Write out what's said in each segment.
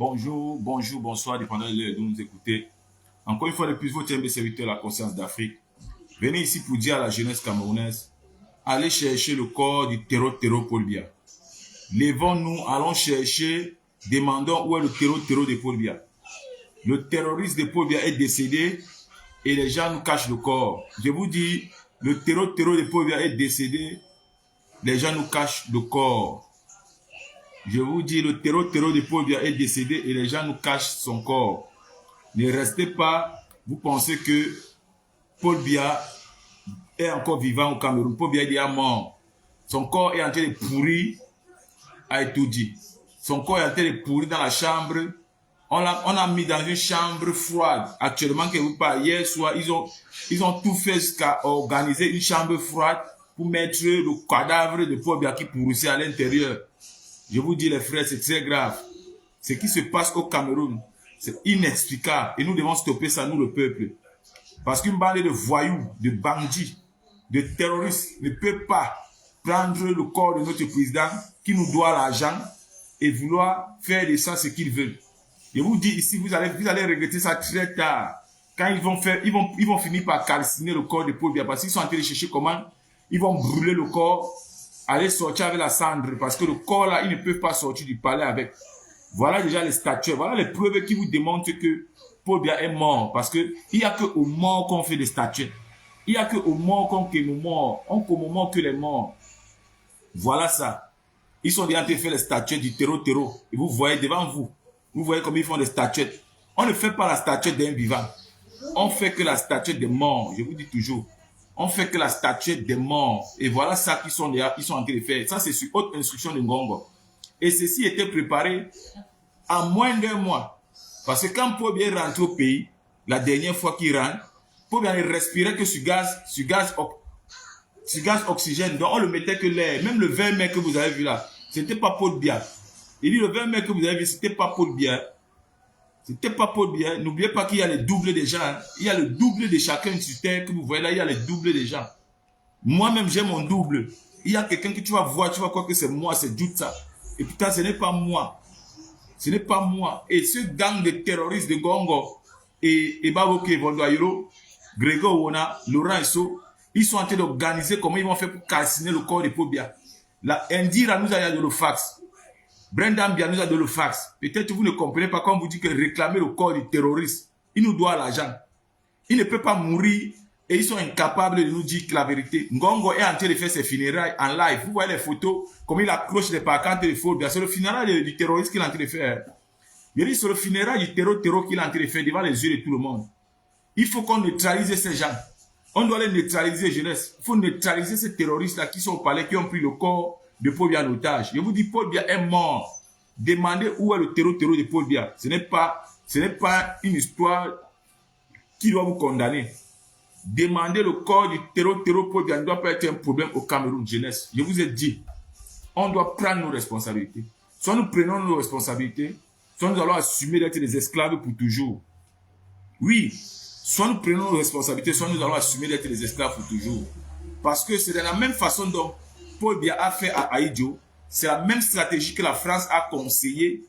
Bonjour, bonjour, bonsoir, dépendant de l'heure dont vous écoutez. Encore une fois de plus, votre humble serviteur, la conscience d'Afrique. Venez ici pour dire à la jeunesse camerounaise, allez chercher le corps du terreau Paul Biya. Levons-nous, allons chercher, demandons où est le terreau de Paul Biya. Le terroriste de Paul Biya est décédé et les gens nous cachent le corps. Je vous dis, le terreau de Paul Biya est décédé, les gens nous cachent le corps. Je vous dis, le terreau de Paul Biya est décédé et les gens nous cachent son corps. Ne restez pas, vous pensez que Paul Biya est encore vivant au Cameroun. Paul Biya est déjà mort. Son corps est en train de pourrir à Etoudi. Son corps est en train de pourrir dans la chambre. On a mis dans une chambre froide. Actuellement, que vous parlez, hier soir, ils ont tout fait jusqu'à organiser une chambre froide pour mettre le cadavre de Paul Biya qui pourrissait à l'intérieur. Je vous dis, les frères, c'est très grave. Ce qui se passe au Cameroun, c'est inexplicable. Et nous devons stopper ça, nous, le peuple. Parce qu'une bande de voyous, de bandits, de terroristes ne peut pas prendre le corps de notre président qui nous doit l'argent et vouloir faire de ça ce qu'ils veulent. Je vous dis ici, vous allez regretter ça très tard. Quand ils vont finir par calciner le corps de Paul Biya parce qu'ils sont en train de chercher comment ils vont brûler le corps, aller sortir avec la cendre parce que le corps là, ils ne peuvent pas sortir du palais avec. Voilà déjà les statues, voilà les preuves qui vous démontrent que Paul Biya est mort parce que il n'y a que aux morts qu'on fait des statues. Il n'y a que aux morts qu'on fait nos morts. On commémore que les morts. Voilà ça. Ils sont déjà en train de faire les statues du terreau. Et vous voyez devant vous. Vous voyez comment ils font des statues. On ne fait pas la statue d'un vivant. On fait que la statue des morts. Je vous dis toujours. On fait que la statue des morts. Et voilà ça qu'ils sont en train de faire. Ça, c'est sur haute instruction de Ngongo. Et ceci était préparé en moins d'un mois. Parce que quand Paul Biya est rentré au pays, la dernière fois qu'il rentre, Paul Biya ne respirait que sur gaz oxygène. Donc on le mettait que l'air. Même le 20 mai que vous avez vu là, c'était pas Paul Biya. Il dit le 20 mai que vous avez vu, c'était pas Paul Biya. C'était pas Paul Biya. N'oubliez pas qu'il y a le double des gens. Il y a le double de chacun sur terre que vous voyez là, il y a le double des gens. Moi-même, j'ai mon double. Il y a quelqu'un que tu vas voir, tu vas croire que c'est moi, c'est Djoutsa. Et putain, ce n'est pas moi. Ce n'est pas moi. Et ce gang de terroristes de Gongo et Baboke Vondoayro, Grégo Wona, Laurent Esso, ils sont en train d'organiser comment ils vont faire pour calciner le corps de Paul Biya. La Indira nous a donné le fax. Brendan Biya nous a donné le fax. Peut-être que vous ne comprenez pas quand on vous dit que réclamer le corps du terroriste, il nous doit l'argent. Il ne peut pas mourir et ils sont incapables de nous dire la vérité. Ngongo est en train de faire ses funérailles en live. Vous voyez les photos, comment il accroche les pancartes de Paul Biya. C'est le funérail du terroriste qu'il est en train de faire. Il dit c'est le funérail du terreau qu'il est en train de faire devant les yeux de tout le monde. Il faut qu'on neutralise ces gens. On doit les neutraliser, jeunesse. Il faut neutraliser ces terroristes-là qui sont au palais, qui ont pris le corps de Paul Biya en otage. Je vous dis, Paul Biya est mort. Demandez où est le terreau de Paul Biya. Ce n'est pas une histoire qui doit vous condamner. Demandez le corps du terreau Paul Biya ne doit pas être un problème au Cameroun, jeunesse. Je vous ai dit, on doit prendre nos responsabilités. Soit nous prenons nos responsabilités, soit nous allons assumer d'être des esclaves pour toujours. Oui, soit nous prenons nos responsabilités, soit nous allons assumer d'être des esclaves pour toujours. Parce que c'est de la même façon dont Paul Biya a fait à Ahidjo, c'est la même stratégie que la France a conseillé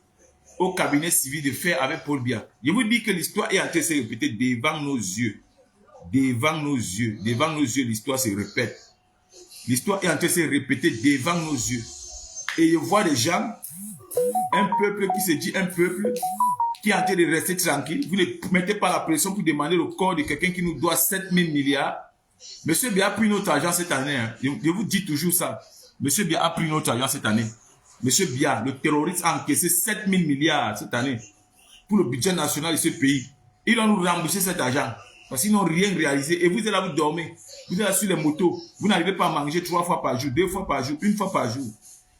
au cabinet civil de faire avec Paul Biya. Je vous dis que l'histoire est en train de se répéter devant nos yeux. Devant nos yeux, l'histoire se répète. L'histoire est en train de se répéter devant nos yeux. Et je vois des gens, un peuple qui se dit un peuple, qui est en train de rester tranquille. Vous ne mettez pas la pression pour demander le corps de quelqu'un qui nous doit 7 000 milliards. Monsieur Biya a pris notre argent cette année. Hein. Je vous dis toujours ça. Monsieur Biya a pris notre argent cette année. Monsieur Biya, le terroriste, a encaissé 7 000 milliards cette année pour le budget national de ce pays. Ils ont nous remboursé cet argent parce qu'ils n'ont rien réalisé. Et vous êtes là, vous dormez. Vous êtes là sur les motos. Vous n'arrivez pas à manger 3 fois par jour, 2 fois par jour, 1 fois par jour.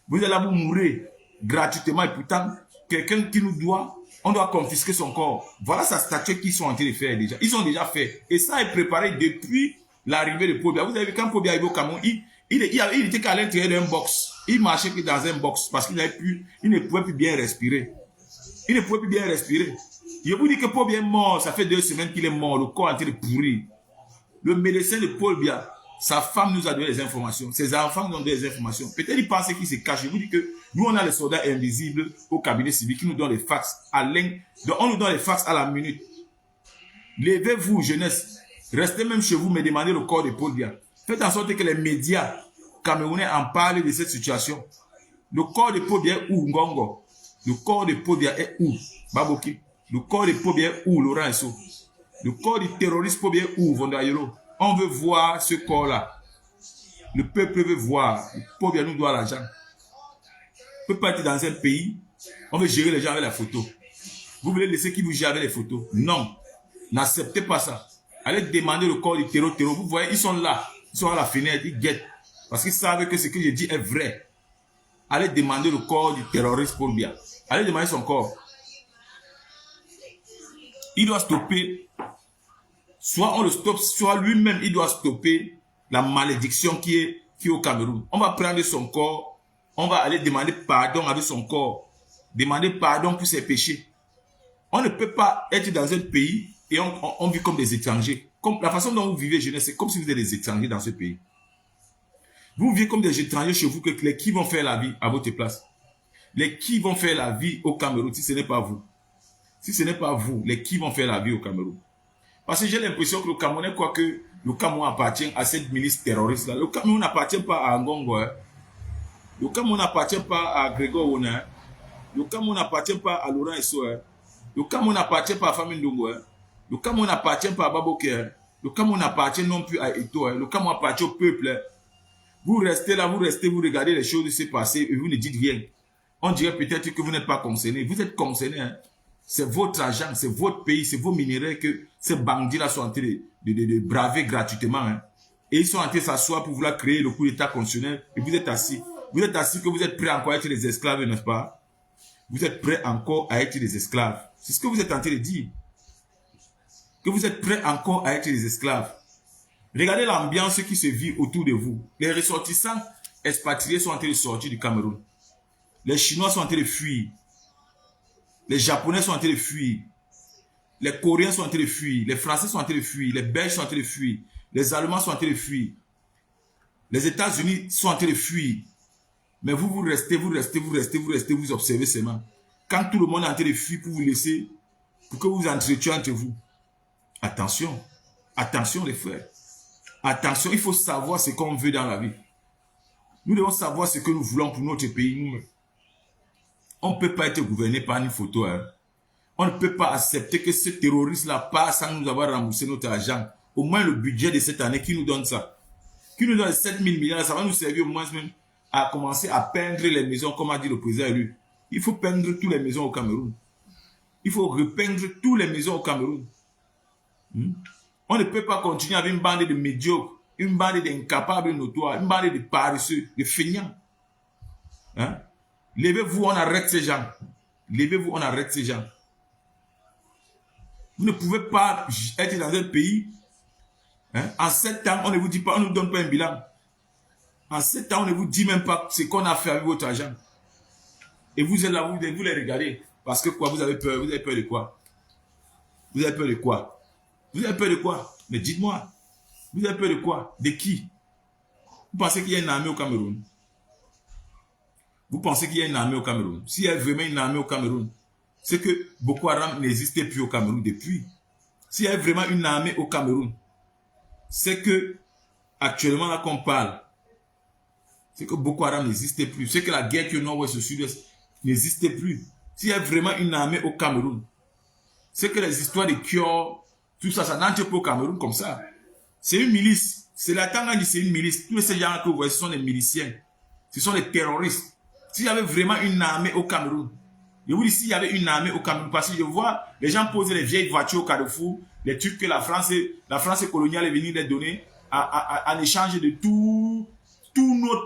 Vous êtes là, vous mourrez gratuitement. Et pourtant, quelqu'un qui nous doit, on doit confisquer son corps. Voilà sa statue qu'ils sont en train de faire déjà. Ils ont déjà fait. Et ça est préparé depuis l'arrivée de Paul Biya. Vous avez vu quand Paul Biya est arrivé au Cameroun, il était qu'à l'intérieur d'un box. Il marchait que dans un box parce qu'il ne pouvait plus bien respirer. Il ne pouvait plus bien respirer. Je vous dis que Paul Biya est mort. Ça fait 2 semaines qu'il est mort. Le corps est en train de pourrir. Le médecin de Paul Biya, Sa femme nous a donné les informations. Ses enfants nous ont donné les informations. Peut-être ils pensent qu'ils se cachent. Je vous dis que nous, on a les soldats invisibles au cabinet civil qui nous donnent les fax à l'un. Donc, on nous donne les fax à la minute. Levez-vous, jeunesse. Restez même chez vous, mais demandez le corps de Paul Biya. Faites en sorte que les médias camerounais en parlent de cette situation. Le corps de Paul Biya est où, Ngongo? Le corps de Paul Biya est où, Baboki? Le corps de Paul Biya est où, Laurent Esso? Le corps du terroriste Paul Biya est où, Vondayelo? On veut voir ce corps-là. Le peuple veut voir. Le Paul Biya nous doit l'argent. On ne peut pas être dans un pays, on veut gérer les gens avec la photo. Vous voulez laisser qui vous gère avec les photos? Non. N'acceptez pas ça. Allez demander le corps du terror. Vous voyez, ils sont là. Ils sont à la fenêtre, ils guettent. Parce qu'ils savent que ce que je dis est vrai. Allez demander le corps du terroriste Paul Biya. Allez demander son corps. Il doit stopper. Soit on le stoppe, soit lui-même, il doit stopper la malédiction qui est au Cameroun. On va prendre son corps. On va aller demander pardon avec son corps. Demander pardon pour ses péchés. On ne peut pas être dans un pays et on vit comme des étrangers. Comme la façon dont vous vivez, jeunesse, c'est comme si vous êtes des étrangers dans ce pays. Vous vivez comme des étrangers chez vous, que les qui vont faire la vie à votre place. Les qui vont faire la vie au Cameroun si ce n'est pas vous. Si ce n'est pas vous, les qui vont faire la vie au Cameroun. Parce que j'ai l'impression que le Camerounais croit que le Cameroun appartient à cette milice terroriste-là. Le Cameroun n'appartient pas à Ngongo. Hein. Le Cameroun n'appartient pas à Grégoire Ona. Hein. Le Cameroun n'appartient pas à Laurent Esso. Hein. Le Cameroun n'appartient pas à Famine Ndongo. Hein. Le Cameroun n'appartient pas à Baboke. Hein. Le Cameroun n'appartient non plus à Eto. Hein. Le Cameroun appartient au peuple. Hein. Vous restez là, vous regardez les choses se passer et vous ne dites rien. On dirait peut-être que vous n'êtes pas concerné. Vous êtes concerné. Hein. C'est votre argent, c'est votre pays, c'est vos minéraux que ces bandits-là sont en train de braver gratuitement. Hein. Et ils sont en train de s'asseoir pour vouloir créer le coup d'État constitutionnel. Et vous êtes assis. Vous êtes assis que vous êtes prêts encore à être des esclaves, n'est-ce pas? Vous êtes prêts encore à être des esclaves. C'est ce que vous êtes en train de dire. Que vous êtes prêts encore à être des esclaves. Regardez l'ambiance qui se vit autour de vous. Les ressortissants expatriés sont en train de sortir du Cameroun. Les Chinois sont en train de fuir. Les Japonais sont en train de fuir. Les Coréens sont en train de fuir. Les Français sont en train de fuir. Les Belges sont en train de fuir. Les Allemands sont en train de fuir. Les États-Unis sont en train de fuir. Mais vous restez, vous observez seulement. Quand tout le monde est en train de fuir pour vous laisser, pour que vous entretuez entre vous. Attention. Attention les frères. Attention, il faut savoir ce qu'on veut dans la vie. Nous devons savoir ce que nous voulons pour notre pays. Nous-mêmes. On ne peut pas être gouverné par une photo. Hein. On ne peut pas accepter que ce terroriste-là passe sans nous avoir remboursé notre argent. Au moins le budget de cette année qui nous donne ça. Qui nous donne 7 000 milliards, ça va nous servir au moins même à commencer à peindre les maisons, comme a dit le président élu. Il faut peindre toutes les maisons au Cameroun. Il faut repeindre toutes les maisons au Cameroun. On ne peut pas continuer avec une bande de médiocres, une bande d'incapables notoires, une bande de paresseux, de feignants. Hein? Levez-vous, on arrête ces gens. Levez-vous, on arrête ces gens. Vous ne pouvez pas être dans un pays. Hein? En 7 ans, on ne vous dit pas, on ne vous donne pas un bilan. En 7 ans, on ne vous dit même pas ce qu'on a fait avec votre argent. Et vous êtes là, vous les regardez. Parce que quoi, vous avez peur. Vous avez peur de quoi? Vous avez peur de quoi? Vous avez peur de quoi? Mais dites-moi. Vous avez peur de quoi? De qui? Vous pensez qu'il y a une armée au Cameroun? Vous pensez qu'il y a une armée au Cameroun? S'il y a vraiment une armée au Cameroun, c'est que Boko Haram n'existait plus au Cameroun depuis. S'il y a vraiment une armée au Cameroun, c'est que, actuellement là qu'on parle, c'est que Boko Haram n'existait plus. C'est que la guerre qui est au nord-ouest, au sud-ouest, n'existait plus. S'il y a vraiment une armée au Cameroun, c'est que les histoires de Kior, tout ça, ça n'entre pas au Cameroun comme ça. C'est une milice. C'est la Tanganyika, c'est une milice. Tous ces gens que vous voyez, ce sont des miliciens. Ce sont des terroristes. S'il y avait vraiment une armée au Cameroun, je vous dis s'il y avait une armée au Cameroun, parce que je vois les gens poser les vieilles voitures au Carrefour, les trucs que la France coloniale est venue les donner en échange de tous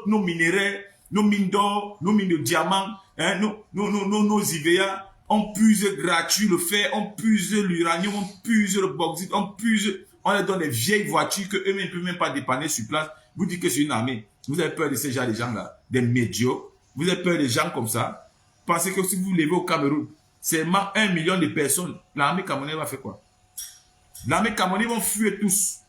nos minéraux, nos mines d'or, nos mines de diamants, hein, nos IVA. On puise gratuit le fer, on puise l'uranium, on puise le bauxite, on leur donne des vieilles voitures que eux-mêmes ne peuvent même pas dépanner sur place. Vous dites que c'est une armée. Vous avez peur de ces gens-là, des médiocres. Vous avez peur des gens comme ça. Pensez que si vous levez au Cameroun, c'est 1 million de personnes. L'armée camerounaise va faire quoi? L'armée camerounaise va fuir tous.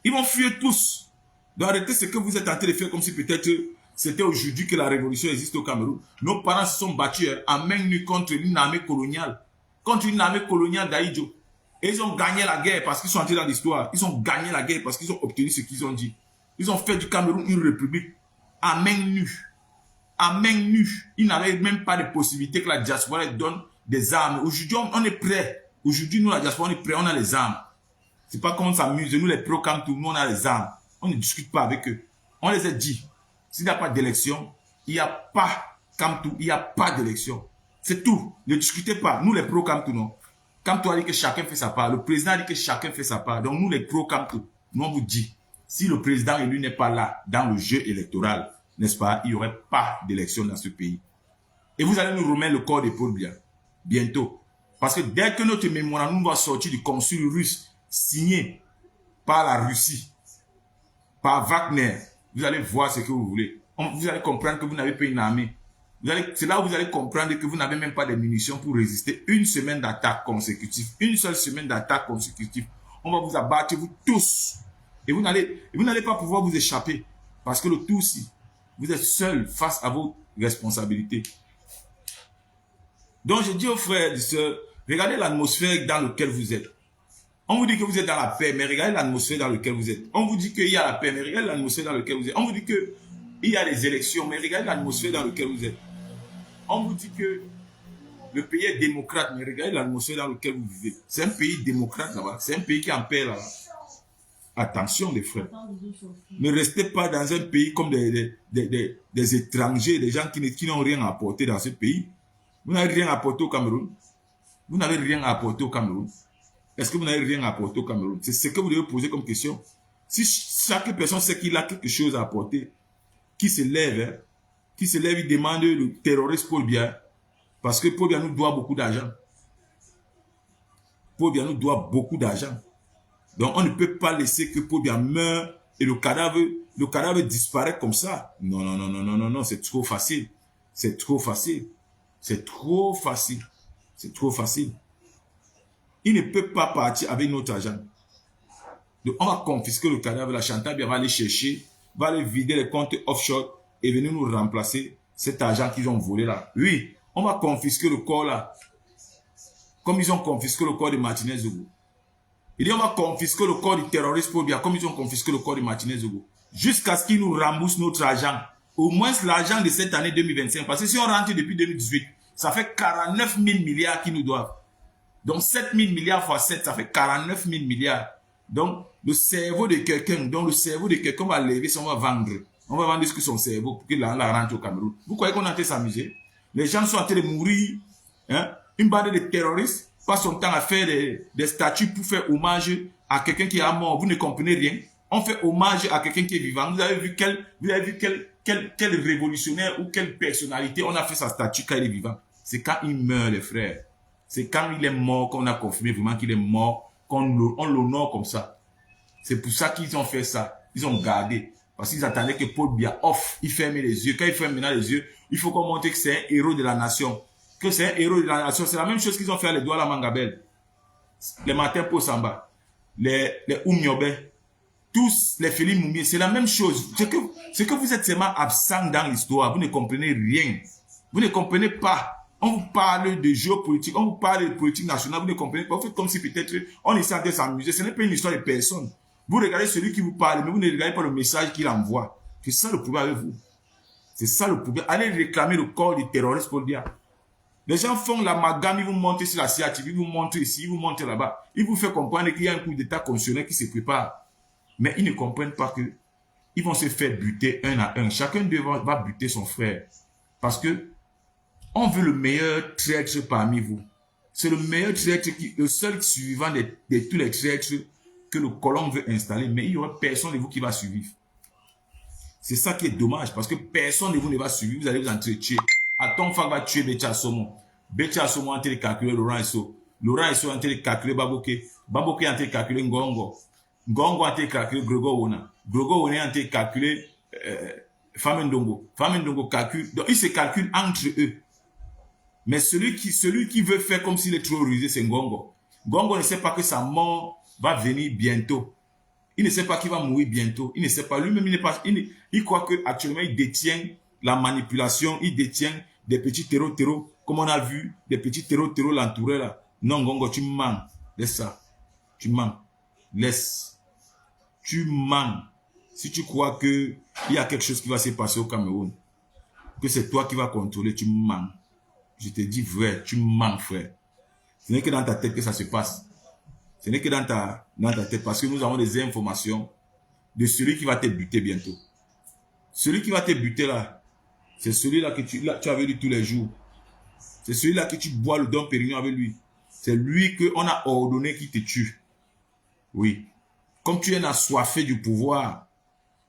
Ils vont fuir tous. Donc arrêtez ce que vous êtes en train de faire comme si peut-être c'était aujourd'hui que la révolution existe au Cameroun. Nos parents se sont battus en main nue contre une armée coloniale. Contre une armée coloniale d'Aïdjo. Et ils ont gagné la guerre parce qu'ils sont entrés dans l'histoire. Ils ont gagné la guerre parce qu'ils ont obtenu ce qu'ils ont dit. Ils ont fait du Cameroun une république à main nue. À main nue. Ils n'avaient même pas de possibilité que la diaspora leur donne des armes. Aujourd'hui, on est prêt. Aujourd'hui, nous, la diaspora, on est prêt. On a les armes. C'est pas comme on s'amuse. Nous, les pro-Camtou, nous, on a les armes. On ne discute pas avec eux. On les a dit. S'il n'y a pas d'élection, il n'y a pas Camtou, il n'y a pas d'élection. C'est tout. Ne discutez pas. Nous, les pro-Camtou, non. Camtou a dit que chacun fait sa part. Le président a dit que chacun fait sa part. Donc, nous, les pro-Camtou, nous, on vous dit, si le président élu n'est pas là dans le jeu électoral, n'est-ce pas, il n'y aurait pas d'élection dans ce pays. Et vous allez nous remettre le corps des pauvres bientôt. Parce que dès que notre mémorandum va sortir du consul russe signé par la Russie, par Wagner, vous allez voir ce que vous voulez. Vous allez comprendre que vous n'avez pas une armée. C'est là où vous allez comprendre que vous n'avez même pas de munitions pour résister une semaine d'attaque consécutive. Une seule semaine d'attaque consécutive. On va vous abattre, vous tous. Et vous n'allez pas pouvoir vous échapper. Parce que le tout aussi, vous êtes seul face à vos responsabilités. Donc je dis aux frères et sœurs, regardez l'atmosphère dans laquelle vous êtes. On vous dit que vous êtes dans la paix, mais regardez l'atmosphère dans laquelle vous êtes. On vous dit qu'il y a la paix, mais regardez l'atmosphère dans laquelle vous êtes. On vous dit qu'il y a des élections, mais regardez l'atmosphère dans laquelle vous êtes. On vous dit que le pays est démocrate, mais regardez l'atmosphère dans laquelle vous vivez. C'est un pays démocrate là-bas. C'est un pays qui est en paix là-bas. Attention les frères. Ne restez pas dans un pays comme des étrangers, des gens qui n'ont rien à apporter dans ce pays. Vous n'avez rien à apporter au Cameroun. Vous n'avez rien à apporter au Cameroun. Est-ce que vous n'avez rien à apporter au Cameroun? C'est ce que vous devez poser comme question. Si chaque personne sait qu'il a quelque chose à apporter, qui se lève, il demande le terroriste Paul Biya, parce que Paul Biya nous doit beaucoup d'argent. Paul Biya nous doit beaucoup d'argent. Donc on ne peut pas laisser que Paul Biya meure et le cadavre disparaît comme ça. Non, non, non, non, non, non, non, c'est trop facile. C'est trop facile. C'est trop facile. C'est trop facile. Il ne peut pas partir avec notre argent. Donc, on va confisquer le cadavre. La Chantal va aller chercher, va aller vider les comptes offshore et venir nous remplacer cet argent qu'ils ont volé là. Oui, on va confisquer le corps là. Comme ils ont confisqué le corps de Martinez Zogo. Il dit on va confisquer le corps du terroriste Paul Biya, comme ils ont confisqué le corps de Martinez Zogo. Jusqu'à ce qu'ils nous remboursent notre argent. Au moins l'argent de cette année 2025. Parce que si on rentre depuis 2018, ça fait 49 000 milliards qu'ils nous doivent. Donc 7 000 milliards fois 7, ça fait 49 000 milliards. Donc le cerveau de quelqu'un, on va lever, on va vendre. On va vendre ce que son cerveau pour qu'il la rentre au Cameroun. Vous croyez qu'on est en train de s'amuser? Les gens sont en train de mourir. Hein? Une bande de terroristes passe son temps à faire des statues pour faire hommage à quelqu'un qui est mort. Vous ne comprenez rien. On fait hommage à quelqu'un qui est vivant. Vous avez vu quel révolutionnaire ou quelle personnalité on a fait sa statue quand il est vivant. C'est quand il meurt, les frères. C'est quand il est mort qu'on a confirmé vraiment qu'il est mort, qu'on l'honore comme ça. C'est pour ça qu'ils ont fait ça. Ils ont gardé. Parce qu'ils attendaient que Paul Biya il ferme les yeux. Quand il ferme maintenant les yeux, il faut qu'on montre que c'est un héros de la nation. Que c'est un héros de la nation. C'est la même chose qu'ils ont fait à les Douala Mangabel. Les Martin Posamba. Les Oumniobe. Tous les Félix Moumier. C'est la même chose. C'est que vous êtes seulement absent dans l'histoire. Vous ne comprenez rien. Vous ne comprenez pas. On vous parle de géopolitique, on vous parle de politique nationale, vous ne comprenez pas. Vous faites comme si peut-être on essaie de s'amuser. Ce n'est pas une histoire de personne. Vous regardez celui qui vous parle, mais vous ne regardez pas le message qu'il envoie. C'est ça le problème avec vous. C'est ça le problème. Allez réclamer le corps du terroriste Paul Biya. Les gens font l'amalgame, ils vous montrent sur la CIATV, ils vous montrent ici, ils vous montrent là-bas. Ils vous font comprendre qu'il y a un coup d'état constitutionnel qui se prépare. Mais ils ne comprennent pas que ils vont se faire buter un à un. Chacun va buter son frère. Parce que on veut le meilleur traître parmi vous. C'est le meilleur traître, le seul suivant de tous les traîtres que le colon veut installer. Mais il n'y aura personne de vous qui va suivre. C'est ça qui est dommage, parce que personne de vous ne va suivre. Vous allez vous entretuer. Atonfa va tuer Betcha Somo. Betcha Somo a en train de calculer Laurent Esso. Laurent Esso a en train de calculer Baboke. Baboke a en train de calculer Ngongo. Ngongo a en train de calculer Grogo Wona. Grogo Wona a en train de calculer Famendongo. Famendongo calcule. Donc ils se calculent entre eux. Mais celui qui veut faire comme s'il est trop rusé, c'est Ngongo. Ngongo ne sait pas que sa mort va venir bientôt. Il ne sait pas qu'il va mourir bientôt. Il ne sait pas. Lui-même, il croit qu'actuellement, il détient la manipulation. Il détient des petits terreaux, comme on a vu, des petits terreaux l'entouraient là. Non, Ngongo, tu mens. Laisse ça. Tu mens. Laisse. Tu mens. Si tu crois qu'il y a quelque chose qui va se passer au Cameroun, que c'est toi qui vas contrôler, tu mens. Je te dis vrai, tu mens, frère. Ce n'est que dans ta tête que ça se passe. Ce n'est que dans ta tête, parce que nous avons des informations de celui qui va te buter bientôt. Celui qui va te buter là, c'est celui-là que tu as avec lui tous les jours. C'est celui-là que tu bois le Dom Pérignon avec lui. C'est lui qu'on a ordonné qu'il te tue. Oui. Comme tu es assoiffé du pouvoir,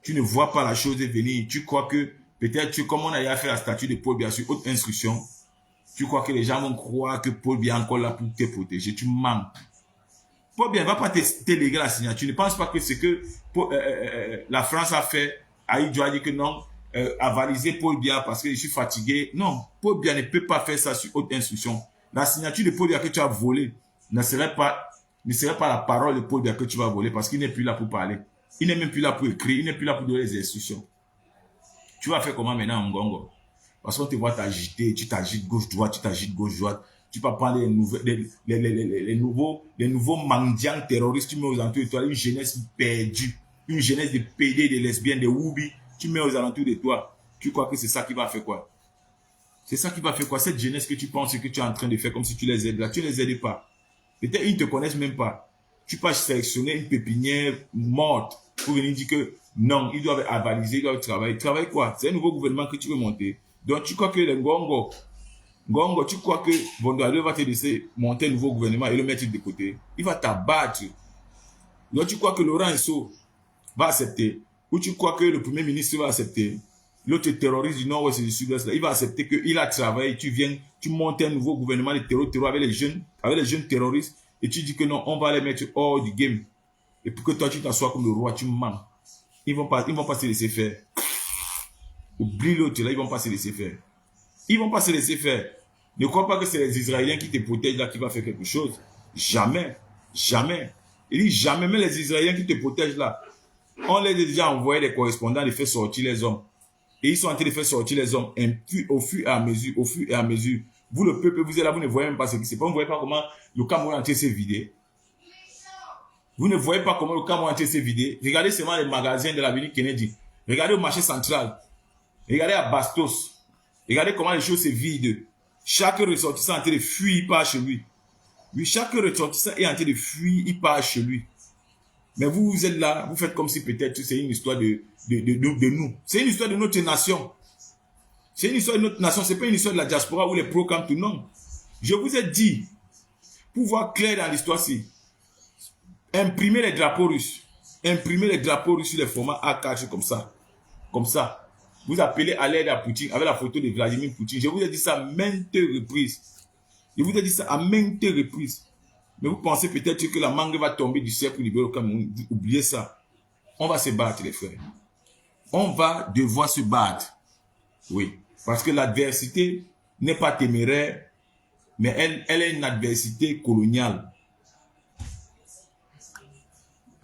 tu ne vois pas la chose venir. Tu crois que, peut-être, comme on a fait la statue de Paul Biya sur haute instruction, tu crois que les gens vont croire que Paul Biya est encore là pour te protéger. Tu mens. Paul Biya ne va pas te léguer la signature. Tu ne penses pas que ce que la France a fait, Ahidjo a dit que non, avaliser Paul Biya parce que je suis fatigué. Non, Paul Biya ne peut pas faire ça sur haute instruction. La signature de Paul Biya que tu as volée ne serait pas la parole de Paul Biya que tu vas voler parce qu'il n'est plus là pour parler. Il n'est même plus là pour écrire. Il n'est plus là pour donner les instructions. Tu vas faire comment maintenant, Ngongo? Parce qu'on te voit t'agiter. Tu t'agites gauche-droite, tu t'agites gauche-droite. Tu peux prendre les nouveaux mendiants terroristes, tu mets aux alentours de toi, une jeunesse perdue, une jeunesse de PD, de lesbiennes, de woubi, tu mets aux alentours de toi. Tu crois que c'est ça qui va faire quoi? C'est ça qui va faire quoi? Cette jeunesse que tu penses que tu es en train de faire comme si tu les aides là, tu ne les aides pas. Peut-être ils ne te connaissent même pas. Tu peux sélectionner une pépinière morte pour venir dire que non, ils doivent avaliser, ils doivent travailler. Travailler quoi? C'est un nouveau gouvernement que tu veux monter. Donc tu crois que les Ngongo, tu crois que Bondoadou va te laisser monter un nouveau gouvernement et le mettre de côté? Il va t'abattre. Donc tu crois que Laurent Esso va accepter? Ou tu crois que le premier ministre va accepter? L'autre terroriste du nord-ouest et du sud-ouest, il va accepter qu'il a travaillé, tu viens, tu montes un nouveau gouvernement de terror avec les jeunes terroristes, et tu dis que non, on va les mettre hors du game. Et pour que toi tu t'assois comme le roi, tu mens. Ils vont pas se laisser faire. Oublie l'autre là, ils vont pas se laisser faire. Ils vont pas se laisser faire. Ne crois pas que c'est les Israéliens qui te protègent là qui va faire quelque chose. Jamais. Jamais. Il dit jamais. Mais les Israéliens qui te protègent là, on les a déjà envoyé des correspondants de faire sortir les hommes. Et ils sont en train de faire sortir les hommes au fur et à mesure, Vous, le peuple, vous êtes là, vous ne voyez même pas ce qui se passe. Vous ne voyez pas comment le Cameroun entier s'est vidé. Vous ne voyez pas comment le Cameroun entier s'est vidé. Regardez seulement les magasins de l'avenue Kennedy. Regardez au marché central. Regardez à Bastos. Regardez comment les choses se vident. Chaque ressortissant est en train de fuir, il part chez lui. Oui, chaque ressortissant est en train de fuir, il part chez lui. Mais vous êtes là, vous faites comme si peut-être c'est une histoire de nous. C'est une histoire de notre nation. C'est une histoire de notre nation. Ce n'est pas une histoire de la diaspora ou les pro-camp tout non. Je vous ai dit, pour voir clair dans l'histoire-ci, imprimez les drapeaux russes. Imprimez les drapeaux russes sur les formats A4 comme ça. Comme ça. Vous appelez à l'aide à Poutine avec la photo de Vladimir Poutine. Je vous ai dit ça à maintes reprises. Je vous ai dit ça à maintes reprises. Mais vous pensez peut-être que la mangue va tomber du ciel pour libérer le Cameroun. Oubliez ça. On va se battre, les frères. On va devoir se battre. Oui. Parce que l'adversité n'est pas téméraire, mais elle est une adversité coloniale.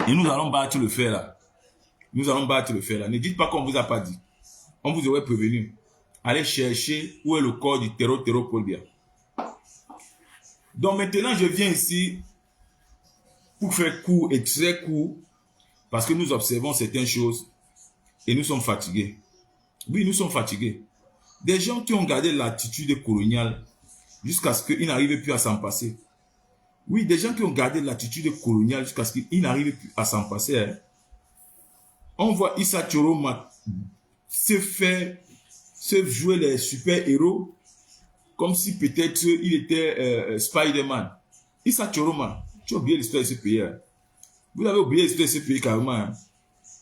Et nous allons battre le fer là. Nous allons battre le fer là. Ne dites pas qu'on ne vous a pas dit. On vous aurait prévenu. Allez chercher où est le corps du terreau Paul Biya. Donc maintenant, je viens ici pour faire court et très court parce que nous observons certaines choses et nous sommes fatigués. Oui, nous sommes fatigués. Des gens qui ont gardé l'attitude coloniale jusqu'à ce qu'ils n'arrivent plus à s'en passer. Oui, des gens qui ont gardé l'attitude coloniale jusqu'à ce qu'ils n'arrivent plus à s'en passer. Hein. On voit Issa Choroma se jouer les super-héros comme si peut-être il était Spider-Man. Issa Choroma, tu as oublié l'histoire de ce pays. Hein. Vous avez oublié l'histoire de ce pays carrément. Hein.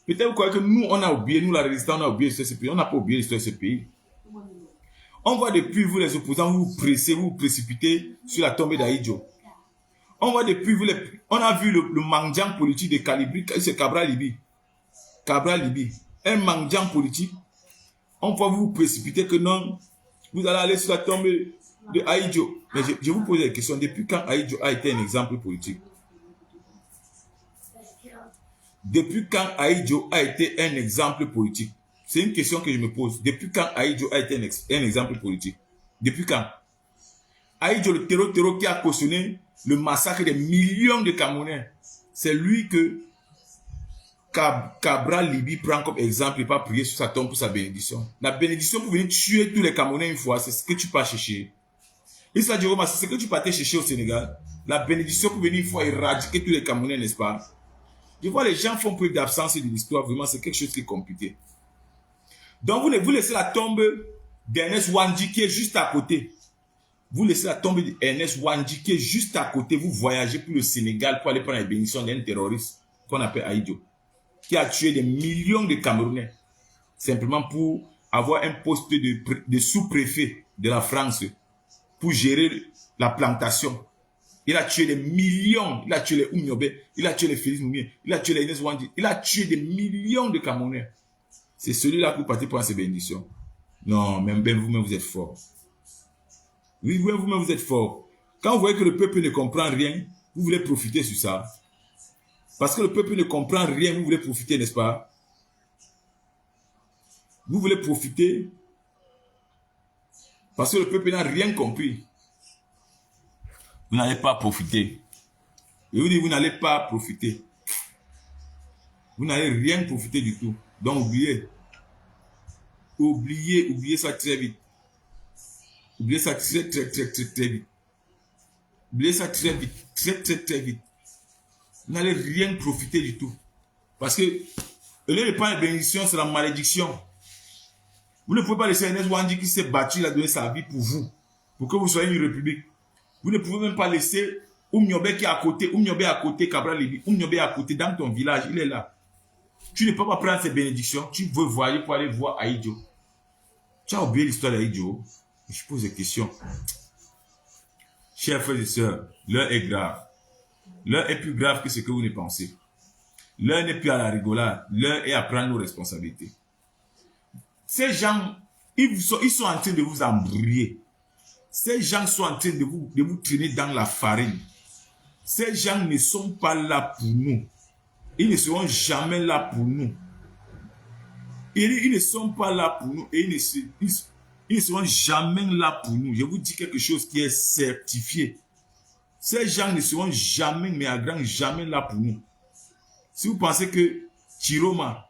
Peut-être vous croyez que nous, on a oublié, nous la résistance, on a oublié l'histoire de ce pays. On n'a pas oublié l'histoire de ce pays. On voit depuis vous les opposants, vous vous précipitez sur la tombée d'Ahidjo. On voit depuis vous on a vu le mendiant politique de Calibri, c'est Cabral Libi. Cabral Libi. Un mendiant politique. On voit vous précipiter que non, vous allez aller sur la tombée de Ahidjo. Mais je vous pose la question, depuis quand Ahidjo a été un exemple politique? Depuis quand Ahidjo a été un exemple politique? C'est une question que je me pose. Depuis quand Ahidjo a été un exemple politique? Depuis quand? Ahidjo, le terreau qui a cautionné le massacre des millions de Camerounais. C'est lui que Cabral Libi prend comme exemple et pas prier sur sa tombe pour sa bénédiction. La bénédiction pour venir tuer tous les Camerounais une fois, c'est ce que tu peux chercher. Et ça, Jérôme, c'est ce que tu partais chercher au Sénégal. La bénédiction pour venir une fois éradiquer tous les Camerounais, n'est-ce pas? Je vois les gens font preuve d'absence de l'histoire. Vraiment, c'est quelque chose qui est compliqué. Donc, vous laissez la tombe d'Ernest Wandji qui est juste à côté. Vous laissez la tombe d'Ernest Wandji qui est juste à côté. Vous voyagez pour le Sénégal pour aller prendre la bénédiction d'un terroriste qu'on appelle Ahidjo, qui a tué des millions de Camerounais simplement pour avoir un poste de sous-préfet de la France pour gérer la plantation. Il a tué des millions. Il a tué les Oumiobe, il a tué les Félix Moumié, il a tué les Inès Wandji, il a tué des millions de Camerounais. C'est celui-là que vous partez prendre ces bénédictions. Non, même vous-même, vous êtes fort. Oui, vous-même, vous êtes fort. Quand vous voyez que le peuple ne comprend rien, vous voulez profiter sur ça. Parce que le peuple ne comprend rien, vous voulez profiter, n'est-ce pas? Vous voulez profiter parce que le peuple n'a rien compris. Vous n'allez pas profiter. Je vous dis, vous n'allez pas profiter. Vous n'allez rien profiter du tout. Donc, oubliez. Oubliez ça très vite. Oubliez ça très vite. Oubliez ça très vite. Très vite. Vous n'allez rien profiter du tout. Parce que, au lieu de prendre la bénédiction, c'est la malédiction. Vous ne pouvez pas laisser Ernest Wandji qui s'est battu, il a donné sa vie pour vous. Pour que vous soyez une république. Vous ne pouvez même pas laisser Oumiobe qui est à côté, Oumiobe à côté, Cabral Libi, Oumiobe à côté, dans ton village, il est là. Tu ne peux pas prendre ces bénédictions, tu veux voyager pour aller voir Ahidjo. Tu as oublié l'histoire d'Ahidjo? Je pose des questions. Chers frères et sœurs, l'heure est grave. L'heure est plus grave que ce que vous ne pensez. L'heure n'est plus à la rigolade, l'heure est à prendre nos responsabilités. Ces gens, ils sont en train de vous embrouiller. Ces gens sont en train de vous traîner dans la farine. Ces gens ne sont pas là pour nous. Ils ne seront jamais là pour nous. Ils ne sont pas là pour nous et ils ne seront jamais là pour nous. Je vous dis quelque chose qui est certifié. Ces gens ne seront jamais, mais à grand jamais là pour nous. Si vous pensez que Chiroma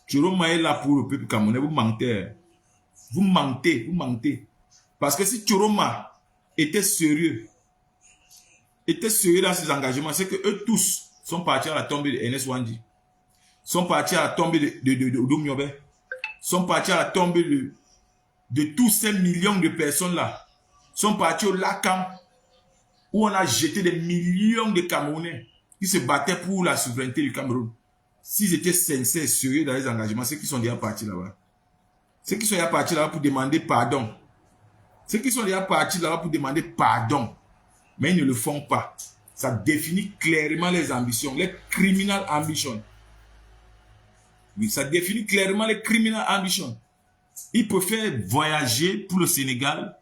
est là pour le peuple camerounais, vous mentez. Vous mentez. Parce que si Chiroma était sérieux dans ses engagements, c'est que eux tous sont partis à la tombe de Ernest Wandji, sont partis à la tombe de Oumiobe, sont partis à la tombe de tous ces millions de personnes-là, sont partis au Lacan, où on a jeté des millions de Camerounais qui se battaient pour la souveraineté du Cameroun. S'ils étaient sincères et sérieux dans les engagements, ceux qui sont déjà partis là-bas. Ceux qui sont déjà partis là-bas pour demander pardon. Ceux qui sont déjà partis là-bas pour demander pardon. Mais ils ne le font pas. Ça définit clairement les ambitions, les criminal ambitions. Oui, ça définit clairement les criminal ambitions. Ils préfèrent voyager pour le Sénégal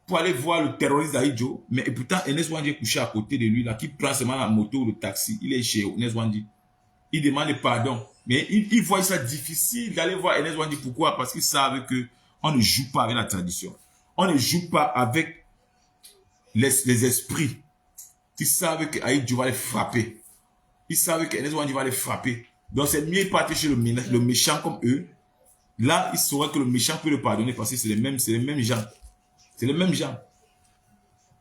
pour aller voir le terroriste d'Ahidjo, mais et pourtant Ernest Wandji est couché à côté de lui, là, qui prend seulement la moto ou le taxi. Il est chez Ernest Wandji. Il demande pardon. Mais il voit ça difficile d'aller voir Ernest Wandji. Pourquoi? Parce qu'ils savent qu'on ne joue pas avec la tradition. On ne joue pas avec les esprits. Ils savent que Ahidjo va les frapper. Ils savent que Ernest Wandji va les frapper. Donc c'est mieux de partir chez le méchant comme eux. Là, ils sauraient que le méchant peut le pardonner parce que c'est les mêmes gens. C'est les mêmes gens.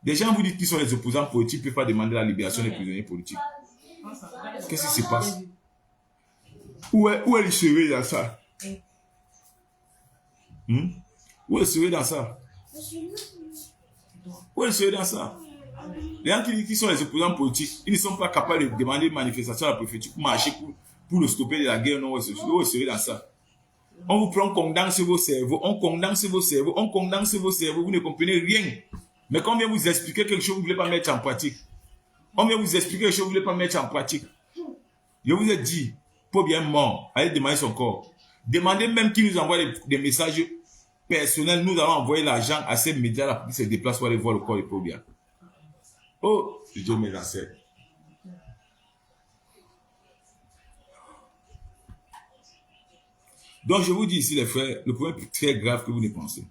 Des gens vous disent qu'ils sont les opposants politiques, ne peuvent pas demander la libération des prisonniers politiques. Qu'est-ce qui se passe? Où est le sérieux dans ça? Où est le sérieux dans ça? Où est le sérieux dans ça? Les gens qui disent qu'ils sont les opposants politiques, ils ne sont pas capables de demander une manifestation à la préfecture pour marcher pour le stopper de la guerre. Non, où est le sérieux dans ça? On vous prend, on condense vos cerveaux, vous ne comprenez rien. Mais quand on vient vous expliquer quelque chose, vous ne voulez pas mettre en pratique. On vient vous expliquer quelque chose, vous ne voulez pas mettre en pratique. Je vous ai dit, pour bien mort, allez demander son corps. Demandez même qu'il nous envoie des messages personnels. Nous allons envoyer l'argent à ces médias-là pour qu'ils se déplacent pour aller voir le corps de Pobia. Oh, Dieu mes ancêtres. Donc, je vous dis ici, les frères, le problème est très grave que vous ne pensez.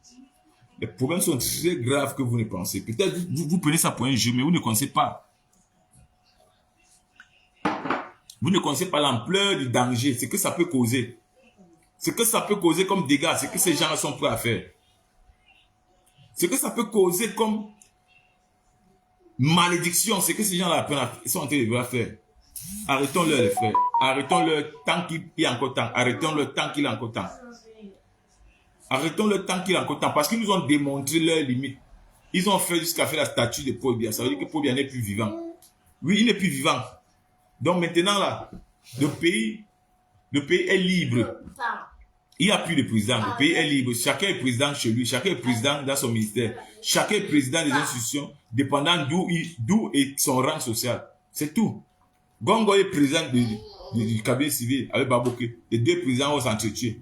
Les problèmes sont très graves que vous ne pensez. Peut-être vous prenez ça pour un jeu, mais vous ne connaissez pas. Vous ne connaissez pas l'ampleur du danger, ce que ça peut causer. Ce que ça peut causer comme dégâts, ce que ces gens sont prêts à faire. Ce que ça peut causer comme malédiction, ce que ces gens-là sont en train de faire. Arrêtons-le, les frères. Arrêtons-le tant qu'il y a encore temps. Arrêtons-le tant qu'il y a encore temps. Arrêtons-le tant qu'il y a encore temps. Parce qu'ils nous ont démontré leurs limites. Ils ont fait jusqu'à faire la statue de Paul Biya. Ça veut dire que Paul Biya n'est plus vivant. Oui, il n'est plus vivant. Donc maintenant, là, le pays est libre. Il n'y a plus de président. Le pays est libre. Chacun est président chez lui. Chacun est président dans son ministère. Chacun est président des institutions, dépendant d'où est son rang social. C'est tout. Gongo est président du cabinet civil avec Baboké. Les deux présidents vont s'entretuer.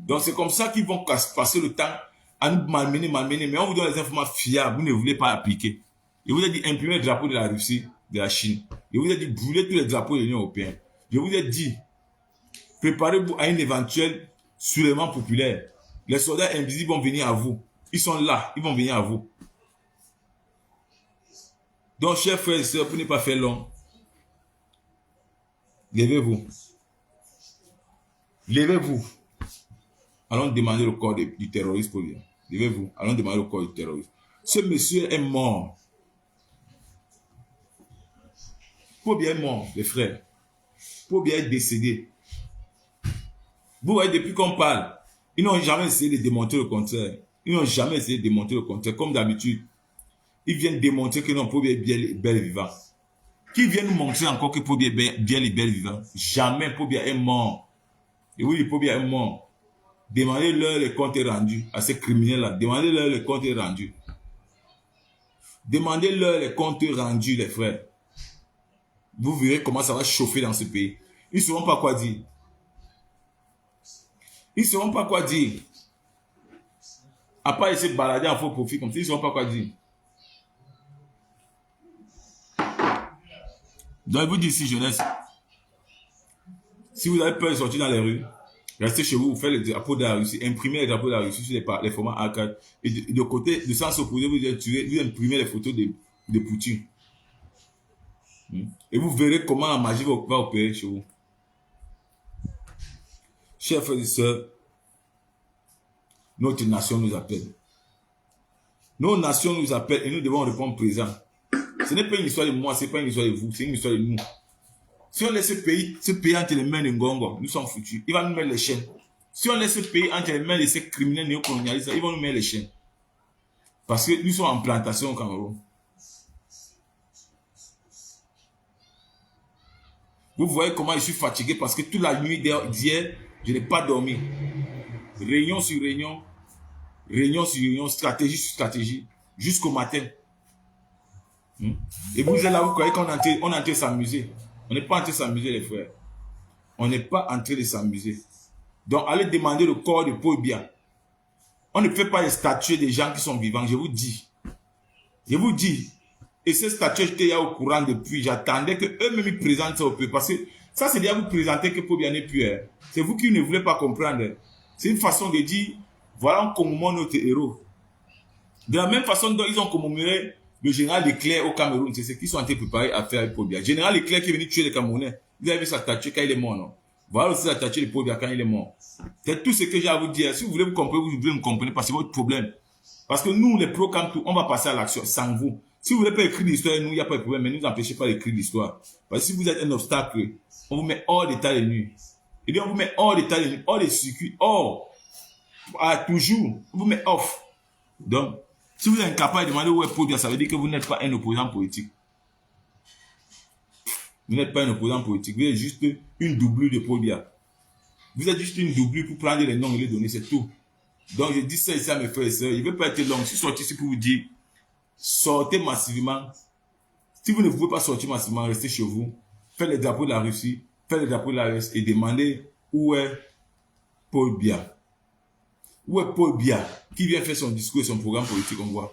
Donc c'est comme ça qu'ils vont passer le temps à nous malmener. Mais on vous donne les informations fiables. Vous ne voulez pas appliquer. Je vous ai dit imprimer le drapeau de la Russie, de la Chine. Je vous ai dit brûler tous les drapeaux de l'Union européenne. Je vous ai dit préparez-vous à une éventuelle soulèvement populaire. Les soldats invisibles vont venir à vous. Ils sont là, ils vont venir à vous. Donc, chers frères et sœurs, pour ne pas faire long, levez-vous. Levez-vous. Allons demander le corps du terroriste pour lui. Levez-vous. Allons demander le corps du terroriste. Ce monsieur est mort. Paul Biya est mort, les frères. Paul Biya est décédé. Vous voyez, depuis qu'on parle, ils n'ont jamais essayé de démontrer le contraire. Ils n'ont jamais essayé de démontrer le contraire. Comme d'habitude, ils viennent démontrer que non, Paul Biya est bel et vivant. Qui vient nous montrer encore que Paul Biya est bien et bel et vivant? Jamais Paul Biya est mort. Et oui, Paul Biya est mort. Demandez-leur les comptes rendus à ces criminels-là. Demandez-leur les comptes rendus. Demandez-leur les comptes rendus, les frères. Vous verrez comment ça va chauffer dans ce pays. Ils ne sauront pas quoi dire. Ils ne sauront pas quoi dire. À part essayer de balader en faux profit comme ça, ils ne sauront pas quoi dire. Donc, je vous dis ici, jeunesse, si vous avez peur de sortir dans les rues, restez chez vous, faites les drapeaux de la Russie, imprimez les drapeaux de la Russie sur les formats A4. Et de côté, de sens opposé, vous imprimez les photos de Poutine. Et vous verrez comment la magie va opérer chez vous. Chers frères et sœurs, notre nation nous appelle. Nos nations nous appellent et nous devons répondre présent. Ce n'est pas une histoire de moi, ce n'est pas une histoire de vous, c'est une histoire de nous. Si on laisse ce pays entre les mains de Ngongo, nous sommes foutus. Il va nous mettre les chaînes. Si on laisse ce pays entre les mains de ces criminels néocolonialistes, ils vont nous mettre les chaînes. Parce que nous sommes en plantation au Cameroun. Vous voyez comment je suis fatigué parce que toute la nuit d'hier, je n'ai pas dormi. Réunion sur réunion, réunion sur réunion, stratégie sur stratégie, jusqu'au matin. Et vous êtes là, vous croyez qu'on est en train de s'amuser. On n'est pas en train de s'amuser, les frères. On n'est pas en train de s'amuser. Donc, allez demander le corps de Paul Biya. On ne fait pas les statues des gens qui sont vivants, je vous dis. Je vous dis. Et ces statues, j'étais au courant depuis. J'attendais qu'eux-mêmes présentent ça au peuple. Parce que ça, c'est déjà vous présenter que Paul Biya n'est plus. C'est vous qui ne voulez pas comprendre. C'est une façon de dire, voilà, on commémore notre héros. De la même façon dont ils ont commémoré le général Leclerc au Cameroun, c'est ce qu'ils sont en train de préparer à faire avec Paul Biya. Général Leclerc qui est venu tuer les Camerounais. Vous avez vu sa statue quand il est mort, non? Voilà aussi la statue de Paul Biya quand il est mort. C'est tout ce que j'ai à vous dire. Si vous voulez vous comprendre, vous devez me comprendre parce que c'est votre problème. Parce que nous, les pro-camp, on va passer à l'action sans vous. Si vous ne voulez pas écrire l'histoire, nous, il n'y a pas de problème, mais ne nous empêchez pas d'écrire l'histoire. Parce que si vous êtes un obstacle, on vous met hors d'état de nuit. Et bien, on vous met hors d'état de nuit, hors des circuits, hors. Toujours, on vous met off. Donc, si vous êtes incapable de demander où est Paul Biya, ça veut dire que vous n'êtes pas un opposant politique. Vous n'êtes pas un opposant politique. Vous êtes juste une doublure de Paul Biya. Vous êtes juste une doublure pour prendre les noms et les donner, c'est tout. Donc, je dis ça ici à mes frères et sœurs. Il ne veut pas être long. Je suis sorti ici pour vous dire, sortez massivement. Si vous ne pouvez pas sortir massivement, restez chez vous. Faites les drapeaux de la Russie, faites les drapeaux de la RS et demandez où est Paul Biya. Où est Paul Biya qui vient faire son discours et son programme politique, on voit.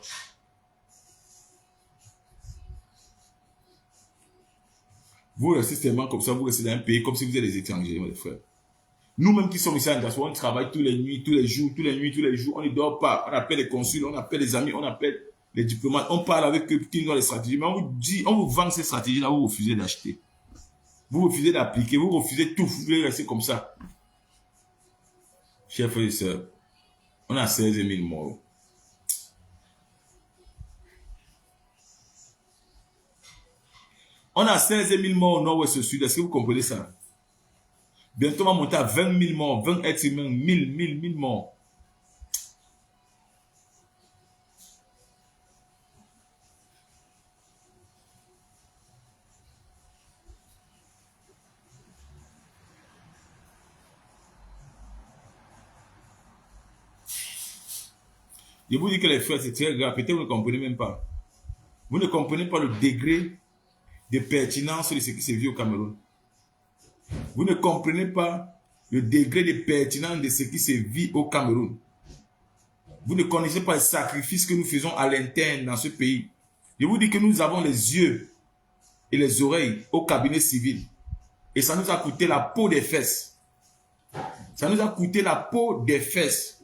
Vous restez seulement comme ça, vous restez dans un pays comme si vous êtes des étrangers, mes frères. Nous-mêmes qui sommes ici en diaspora, on travaille tous les nuits, tous les jours, tous les nuits, tous les jours. On ne dort pas. On appelle les consuls, on appelle les amis, on appelle les diplomates. On parle avec eux qui ont les stratégies. Mais on vous dit, on vous vend ces stratégies-là, vous refusez d'acheter. Vous refusez d'appliquer, vous refusez tout, vous voulez rester comme ça. Chers frères et sœurs, on a 16 000 morts. On a 16 000 morts au nord-ouest sud. Est-ce que vous comprenez ça? Bientôt, on va monter à 20 000 morts, 20 êtres humains, 1000 morts. Je vous dis que les frères, c'est très grave. Peut-être que vous ne comprenez même pas. Vous ne comprenez pas le degré de pertinence de ce qui se vit au Cameroun. Vous ne comprenez pas le degré de pertinence de ce qui se vit au Cameroun. Vous ne connaissez pas les sacrifices que nous faisons à l'interne dans ce pays. Je vous dis que nous avons les yeux et les oreilles au cabinet civil. Et ça nous a coûté la peau des fesses. Ça nous a coûté la peau des fesses.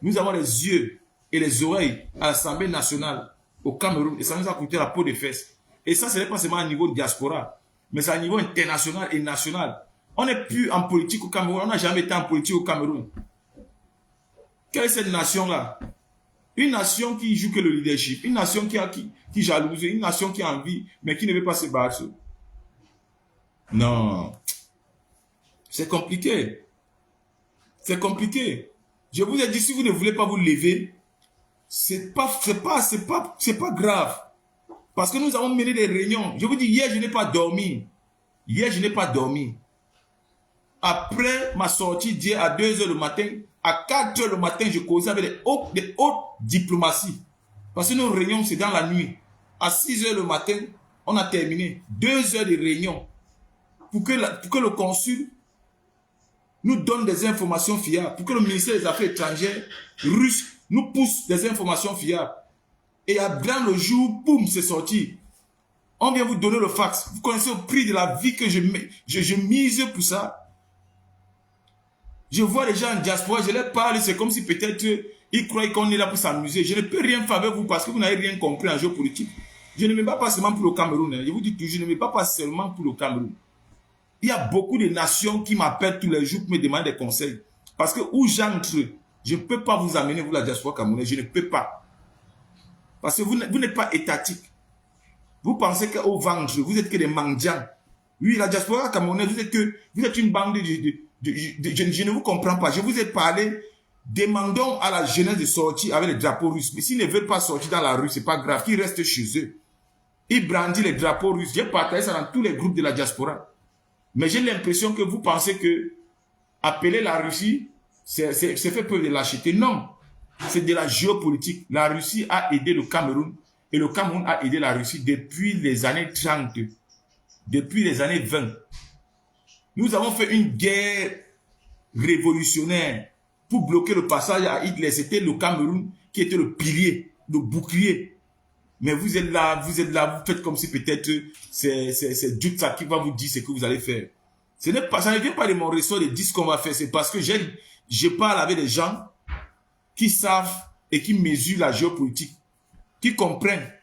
Nous avons les yeux et les oreilles à l'Assemblée nationale au Cameroun. Et ça nous a coûté la peau des fesses. Et ça, ce n'est pas seulement à niveau diaspora, mais c'est à niveau international et national. On n'est plus en politique au Cameroun. On n'a jamais été en politique au Cameroun. Quelle est cette nation-là? Une nation qui joue que le leadership. Une nation qui jalouse. Une nation qui a envie, mais qui ne veut pas se battre. Non. C'est compliqué. C'est compliqué. Je vous ai dit, si vous ne voulez pas vous lever, c'est pas grave. Parce que nous avons mené des réunions. Je vous dis, hier, je n'ai pas dormi. Hier, je n'ai pas dormi. Après ma sortie d'hier à 2 h le matin, à 4 h le matin, je causais avec des hautes diplomaties. Parce que nos réunions, c'est dans la nuit. À 6 h le matin, on a terminé. 2 heures de réunion. Pour que le consul nous donne des informations fiables. Pour que le ministère des Affaires étrangères russe nous pousse des informations fiables. Et dans le jour, boum, c'est sorti. On vient vous donner le fax. Vous connaissez le prix de la vie que je mise pour ça. Je vois les gens en diaspora, je leur parle, c'est comme si peut-être ils croient qu'on est là pour s'amuser. Je ne peux rien faire avec vous parce que vous n'avez rien compris en géopolitique. Je ne me bats pas seulement pour le Cameroun. Je vous dis toujours, je ne me bats pas seulement pour le Cameroun. Il y a beaucoup de nations qui m'appellent tous les jours pour me demander des conseils. Parce que où j'entre, je ne peux pas vous amener, vous, la diaspora camerounaise. Je ne peux pas. Parce que vous n'êtes pas étatique. Vous pensez qu'au ventre, vous êtes que des mendiants. Oui, la diaspora camerounaise, vous êtes une bande je ne vous comprends pas. Je vous ai parlé. Demandons à la jeunesse de sortir avec les drapeaux russes. Mais s'ils ne veulent pas sortir dans la rue, c'est pas grave. Qu'ils restent chez eux. Ils brandissent les drapeaux russes. J'ai partagé ça dans tous les groupes de la diaspora. Mais j'ai l'impression que vous pensez que appeler la Russie, c'est fait peur de l'acheter. Non. C'est de la géopolitique. La Russie a aidé le Cameroun. Et le Cameroun a aidé la Russie depuis les années 30. Depuis les années 20. Nous avons fait une guerre révolutionnaire pour bloquer le passage à Hitler. C'était le Cameroun qui était le pilier, le bouclier. Mais vous êtes là, vous faites comme si peut-être c'est Dieu qui va vous dire ce que vous allez faire. Ça ne vient pas de mon ressort de dire ce qu'on va faire. C'est parce que je parle avec des gens qui savent et qui mesurent la géopolitique, qui comprennent.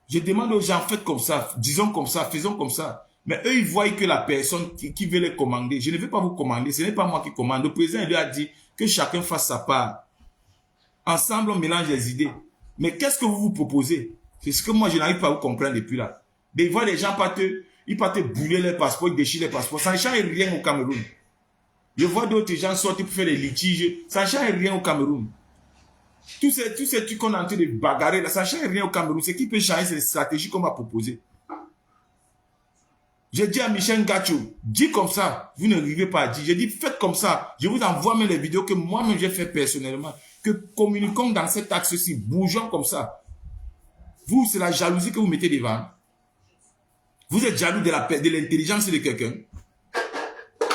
Je demande aux gens, faites comme ça, disons comme ça, faisons comme ça. Mais eux, ils voient que la personne qui veut les commander, je ne vais pas vous commander, ce n'est pas moi qui commande. Le président lui a dit que chacun fasse sa part. Ensemble, on mélange les idées. Mais qu'est-ce que vous vous proposez? C'est ce que moi, je n'arrive pas à vous comprendre depuis là. Des fois, les gens partent te bouler les passeports, ils déchirent les passeports. Ça ne change rien au Cameroun. Je vois d'autres gens sortir pour faire des litiges. Ça ne change rien au Cameroun. Tous ces trucs qu'on est en train de bagarrer, là, ça ne change rien au Cameroun. Ce qui peut changer, c'est les stratégies qu'on va proposer. J'ai dit à Michel Ngacho, dis comme ça, vous n'arrivez pas à dire. J'ai dit, faites comme ça. Je vous envoie même les vidéos que moi-même j'ai fait personnellement. Que communiquons dans cet axe-ci, bougeons comme ça. Vous, c'est la jalousie que vous mettez devant. Vous êtes jaloux de l'intelligence de quelqu'un.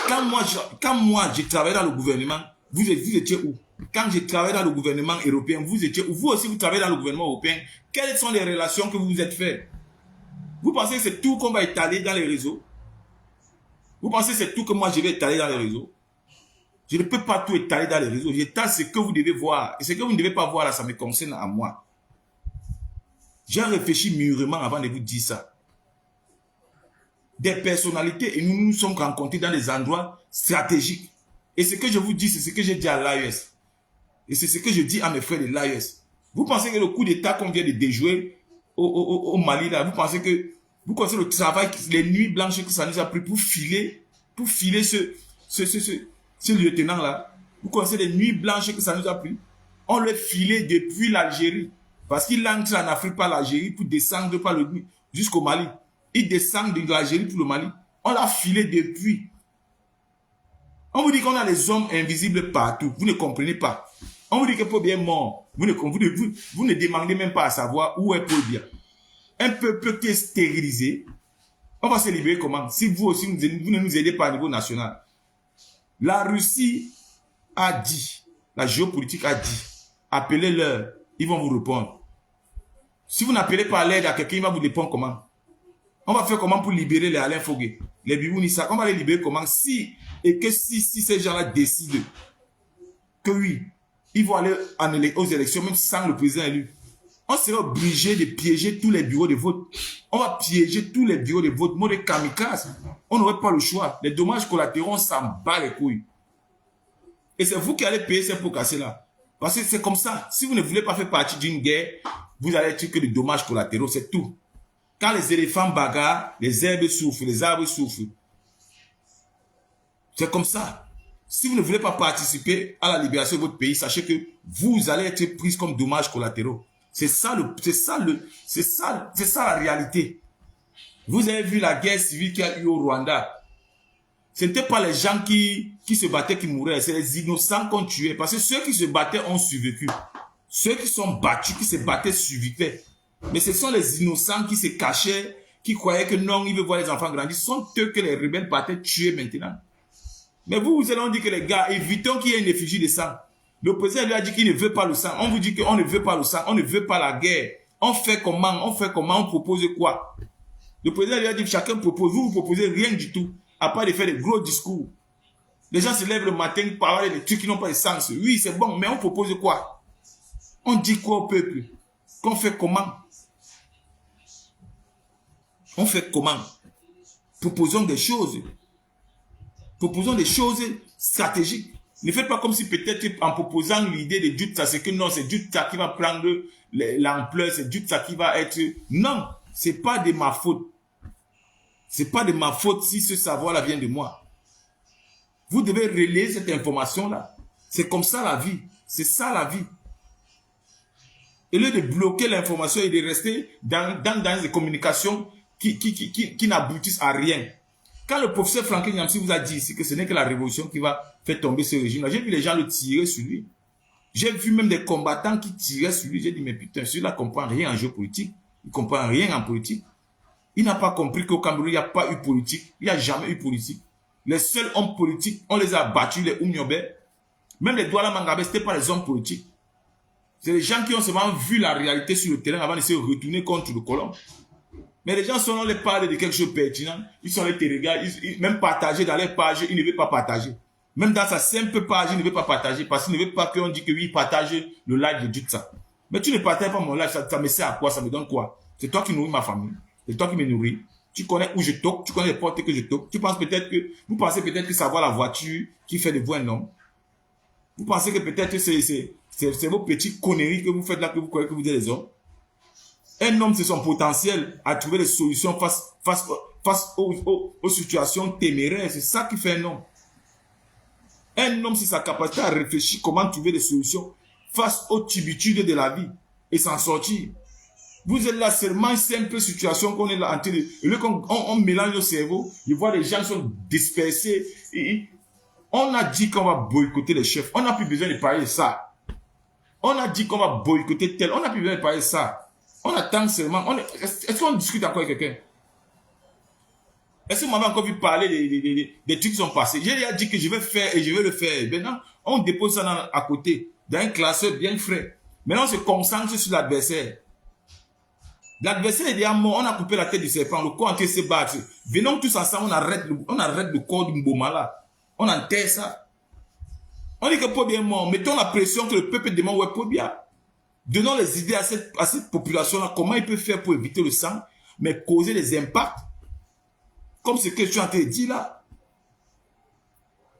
Quand moi, je travaillais dans le gouvernement, vous étiez où? Quand je travaillais dans le gouvernement européen, vous étiez où? Vous aussi, vous travaillez dans le gouvernement européen. Quelles sont les relations que vous vous êtes faites? Vous pensez que c'est tout qu'on va étaler dans les réseaux? Vous pensez que c'est tout que moi je vais étaler dans les réseaux? Je ne peux pas tout étaler dans les réseaux. J'étale ce que vous devez voir. Et ce que vous ne devez pas voir, là, ça me concerne à moi. J'ai réfléchi mûrement avant de vous dire ça. Des personnalités, et nous nous sommes rencontrés dans des endroits stratégiques. Et ce que je vous dis, c'est ce que j'ai dit à l'AES. Et c'est ce que je dis à mes frères de l'AES. Vous pensez que le coup d'État qu'on vient de déjouer au Mali, là, vous pensez que vous connaissez le travail, les nuits blanches que ça nous a pris pour filer ce lieutenant-là. Vous connaissez les nuits blanches que ça nous a pris. On l'a filé depuis l'Algérie. Parce qu'il entre en Afrique par l'Algérie pour descendre par le jusqu'au Mali. Il descend de l'Algérie pour le Mali. On l'a filé depuis. On vous dit qu'on a les hommes invisibles partout. Vous ne comprenez pas. On vous dit que Paul Biya est mort. Vous ne demandez même pas à savoir où est Paul Biya. Un peuple qui est stérilisé. On va se libérer comment? Si vous aussi, vous ne nous aidez pas au niveau national. La Russie a dit, la géopolitique a dit, appelez-leur, ils vont vous répondre. Si vous n'appelez pas l'aide à quelqu'un, il va vous répondre comment? On va faire comment pour libérer les Alain Fogué, les Bibounissa? On va les libérer comment? Si ces gens-là décident que oui, ils vont aller aux élections, même sans le président élu, on sera obligé de piéger tous les bureaux de vote. On va piéger tous les bureaux de vote. Mode kamikaze. On n'aurait pas le choix. Les dommages collatéraux, on s'en bat les couilles. Et c'est vous qui allez payer ces pots cassés là. Parce que c'est comme ça. Si vous ne voulez pas faire partie d'une guerre, vous allez être que des dommages collatéraux, c'est tout. Quand les éléphants bagarrent, les herbes souffrent, les arbres souffrent. C'est comme ça. Si vous ne voulez pas participer à la libération de votre pays, sachez que vous allez être pris comme dommages collatéraux. C'est ça la réalité. Vous avez vu la guerre civile qu'il y a eu au Rwanda. Ce n'étaient pas les gens qui se battaient, qui mouraient. C'est les innocents qu'on tuait. Parce que ceux qui se battaient ont survécu. Ceux qui sont battus, qui se battaient, survivaient. Mais ce sont les innocents qui se cachaient, qui croyaient que non, ils veulent voir les enfants grandir. Ce sont eux que les rebelles partaient tuer maintenant. Mais vous allez dire que les gars, évitons qu'il y ait une effigie de sang. Le président lui a dit qu'il ne veut pas le sang. On vous dit qu'on ne veut pas le sang. On ne veut pas la guerre. On fait comment? On propose quoi? Le président lui a dit que chacun propose. Vous proposez rien du tout. À part de faire des gros discours. Les gens se lèvent le matin pour parler des trucs qui n'ont pas de sens. Oui, c'est bon, mais on propose quoi? On dit quoi au peuple? Qu'on fait comment? On fait comment? Proposons des choses. Proposons des choses stratégiques. Ne faites pas comme si peut-être en proposant l'idée de Dutsa, c'est que non, c'est Dutsa qui va prendre l'ampleur, c'est Dutsa qui va être... Non, c'est pas de ma faute. C'est pas de ma faute si ce savoir-là vient de moi. Vous devez relayer cette information-là. C'est comme ça la vie. C'est ça la vie. Au lieu de bloquer l'information et de rester dans des communications qui n'aboutissent à rien. Quand le professeur Franklin Nyamsi vous a dit ici que ce n'est que la révolution qui va faire tomber ce régime-là, j'ai vu les gens le tirer sur lui. J'ai vu même des combattants qui tiraient sur lui. J'ai dit, mais putain, celui-là ne comprend rien en géopolitique. Il ne comprend rien en politique. Il n'a pas compris qu'au Cameroun, il n'y a pas eu politique. Il n'y a jamais eu politique. Les seuls hommes politiques, on les a battus, les Oumniobé. Même les Douala Mangabé, ce n'étaient pas les hommes politiques. C'est les gens qui ont seulement vu la réalité sur le terrain avant de se retourner contre le colon. Mais les gens sont là, les parler de quelque chose de pertinent. Ils sont là, ils te regardent, même partager dans les pages, ils ne veulent pas partager. Même dans sa simple page, ils ne veulent pas partager parce qu'ils ne veulent pas qu'on dise que oui, ils partagent le live de Dutsa. Mais tu ne partages pas mon live, ça me sert à quoi? Ça me donne quoi? C'est toi qui nourris ma famille. C'est toi qui me nourris. Tu connais où je toque, tu connais les portes que je toque. Vous pensez peut-être que savoir la voiture qui fait de vous un homme. Vous pensez que peut-être que c'est vos petites conneries que vous faites là, que vous croyez que vous êtes des hommes. Un homme, c'est son potentiel à trouver des solutions face aux situations téméraires. C'est ça qui fait un homme. Un homme, c'est sa capacité à réfléchir comment trouver des solutions face aux tubitudes de la vie et s'en sortir. Vous êtes là seulement une simple situation qu'on est là en train de... Et là, on mélange nos cerveaux, je vois les gens sont dispersés. On a dit qu'on va boycotter les chefs. On n'a plus besoin de parler de ça. On a dit qu'on va boycotter tel. On n'a plus besoin de parler de ça. On attend seulement. Est-ce qu'on discute encore avec quelqu'un? Est-ce que vous m'avez encore vu parler des trucs qui sont passés? J'ai déjà dit que je vais faire et je vais le faire. Maintenant, on dépose ça à côté, dans un classeur bien frais. Maintenant, on se concentre sur l'adversaire. L'adversaire est déjà mort. On a coupé la tête du serpent. Le corps entier se bat. Venons tous ensemble, on arrête le corps du Mboma là. On enterre ça. On dit que Pobia est mort. Mettons la pression que le peuple demande, ouais, Pobia. Donnons les idées à cette population-là, comment il peut faire pour éviter le sang, mais causer des impacts, comme ce que je suis en train de dire là.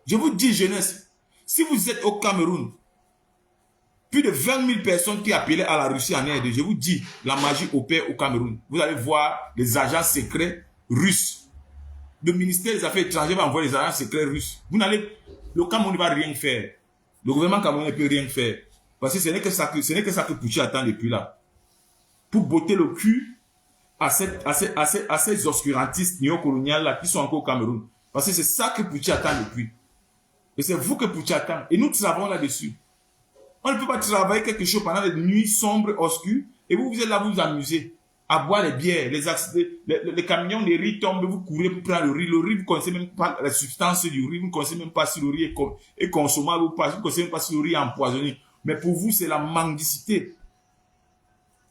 Je vous dis, jeunesse, si vous êtes au Cameroun, plus de 20 000 personnes qui appelaient à la Russie en aide, je vous dis, la magie opère au Cameroun. Vous allez voir les agents secrets russes. Le ministère des Affaires étrangères va envoyer les agents secrets russes. Le Cameroun ne va rien faire. Le gouvernement camerounais ne peut rien faire. Parce que ce n'est que ça que Pouchi attend depuis là. Pour botter le cul à ces obscurantistes néocoloniales là qui sont encore au Cameroun. Parce que c'est ça que Pouchi attend depuis. Et c'est vous que Pouchi attend. Et nous travaillons là-dessus. On ne peut pas travailler quelque chose pendant les nuits sombres, obscures, et vous êtes là, vous vous amusez à boire les bières, les camions de riz tombent, vous courez pour prendre le riz. Le riz, vous ne connaissez même pas la substance du riz, vous ne connaissez même pas si le riz est consommable ou pas, vous ne connaissez même pas si le riz est empoisonné. Mais pour vous, c'est la mendicité.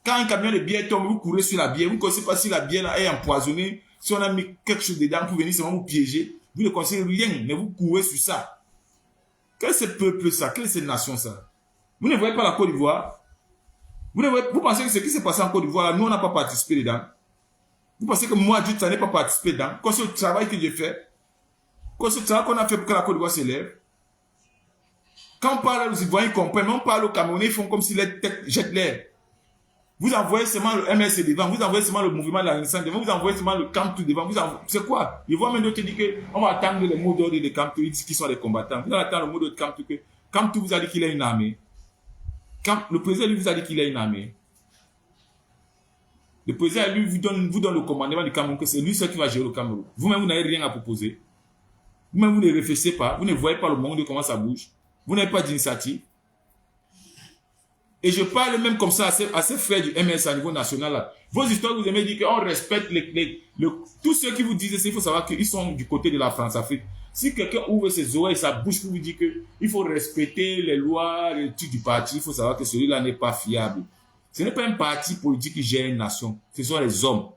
Quand un camion de bière tombe, vous courez sur la bière, vous ne connaissez pas si la bière là est empoisonnée, si on a mis quelque chose dedans pour venir seulement vous piéger, vous ne connaissez rien, mais vous courez sur ça. Quel est ce peuple ça? Quelle est cette nation ça? Vous ne voyez pas la Côte d'Ivoire? Vous pensez que ce qui s'est passé en Côte d'Ivoire, nous on n'a pas participé dedans? Vous pensez que moi, Dieu, ça n'ai pas participé dedans? Quand c'est le travail que j'ai fait, quand c'est le travail qu'on a fait pour que la Côte d'Ivoire s'élève, quand on parle aux Ivoiriens, ils comprennent, mais on parle aux Camerounais, ils font comme si les têtes jettent l'air. Vous envoyez seulement le MSC devant, vous envoyez seulement le mouvement de la Renaissance devant, vous envoyez seulement le Camp Tout devant, c'est quoi? Ils voient même d'autres dire qu'on va attendre les mots d'ordre de Camp Tout, ils disent qu'ils sont des combattants. Vous allez attendre le mot d'ordre de Camp Tout, que Camp Tout vous a dit qu'il a une armée. Quand le président lui vous a dit qu'il a une armée, le président lui vous donne le commandement du Cameroun, que c'est lui seul qui va gérer le Cameroun. Vous-même, vous n'avez rien à proposer. Vous-même, vous ne réfléchissez pas. Vous ne voyez pas le monde, comment ça bouge. Vous n'avez pas d'initiative. Et je parle même comme ça à ces frères du MS à niveau national. Là. Vos histoires, vous aimez dire qu'on respecte tous ceux qui vous disent ça, il faut savoir qu'ils sont du côté de la France-Afrique. Si quelqu'un ouvre ses oreilles et sa bouche pour vous dire qu'il faut respecter les lois, les trucs du parti, il faut savoir que celui-là n'est pas fiable. Ce n'est pas un parti politique qui gère une nation. Ce sont les hommes.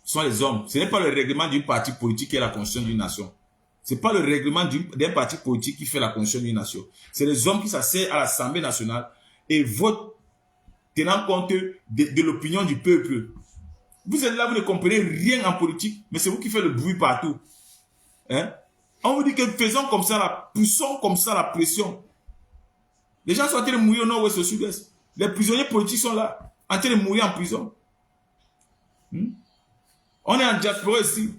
Ce sont les hommes. Ce n'est pas le règlement d'un parti politique qui est la constitution d'une nation. Ce n'est pas le règlement d'un parti politique qui fait la constitution d'une nation. C'est les hommes qui s'asseyent à l'Assemblée nationale et votent tenant compte de l'opinion du peuple. Vous êtes là, vous ne comprenez rien en politique, mais c'est vous qui faites le bruit partout. Hein? On vous dit que faisons comme ça, poussons comme ça la pression. Les gens sont en train de mourir au nord-ouest, au sud-est. Les prisonniers politiques sont là, en train de mourir en prison. On est en diaspora ici.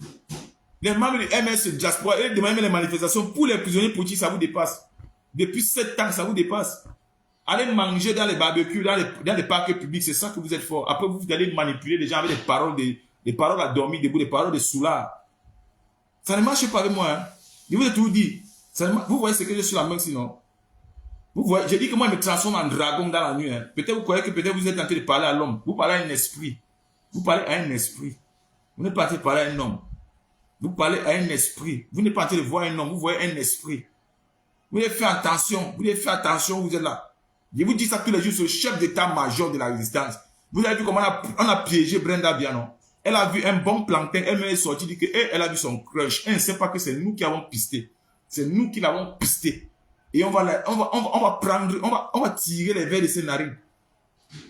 Les membres du MS diaspora, ils demandent les manifestations pour les prisonniers politiques, ça vous dépasse. Depuis 7 ans, ça vous dépasse. Allez manger dans les barbecues, dans les parcs publics, c'est ça que vous êtes fort. Après, vous allez manipuler les gens avec des paroles à dormir debout, des paroles de soulard. Ça ne marche pas avec moi. Hein. Je vous ai tout dit. Vous voyez ce que je suis la main sinon. Vous voyez, j'ai dit que moi, je me transforme en dragon dans la nuit. Hein. Peut-être vous croyez que peut-être vous êtes en train de parler à l'homme. Vous parlez à un esprit. Vous parlez à un esprit. Vous n'êtes pas en train de parler à un homme. Vous parlez à un esprit. Vous n'êtes pas en train de voir un homme. Vous voyez un esprit. Vous devez faire attention. Vous devez faire attention. Vous êtes là. Je vous dis ça tous les jours sur le chef d'état-major de la résistance. Vous avez vu comment on a piégé Brenda Bianon. Elle a vu un bon plantain. Elle m'est sortie dit que elle a vu son crush. Elle ne sait pas que c'est nous qui avons pisté. C'est nous qui l'avons pisté. Et on va tirer les verres de ses narines.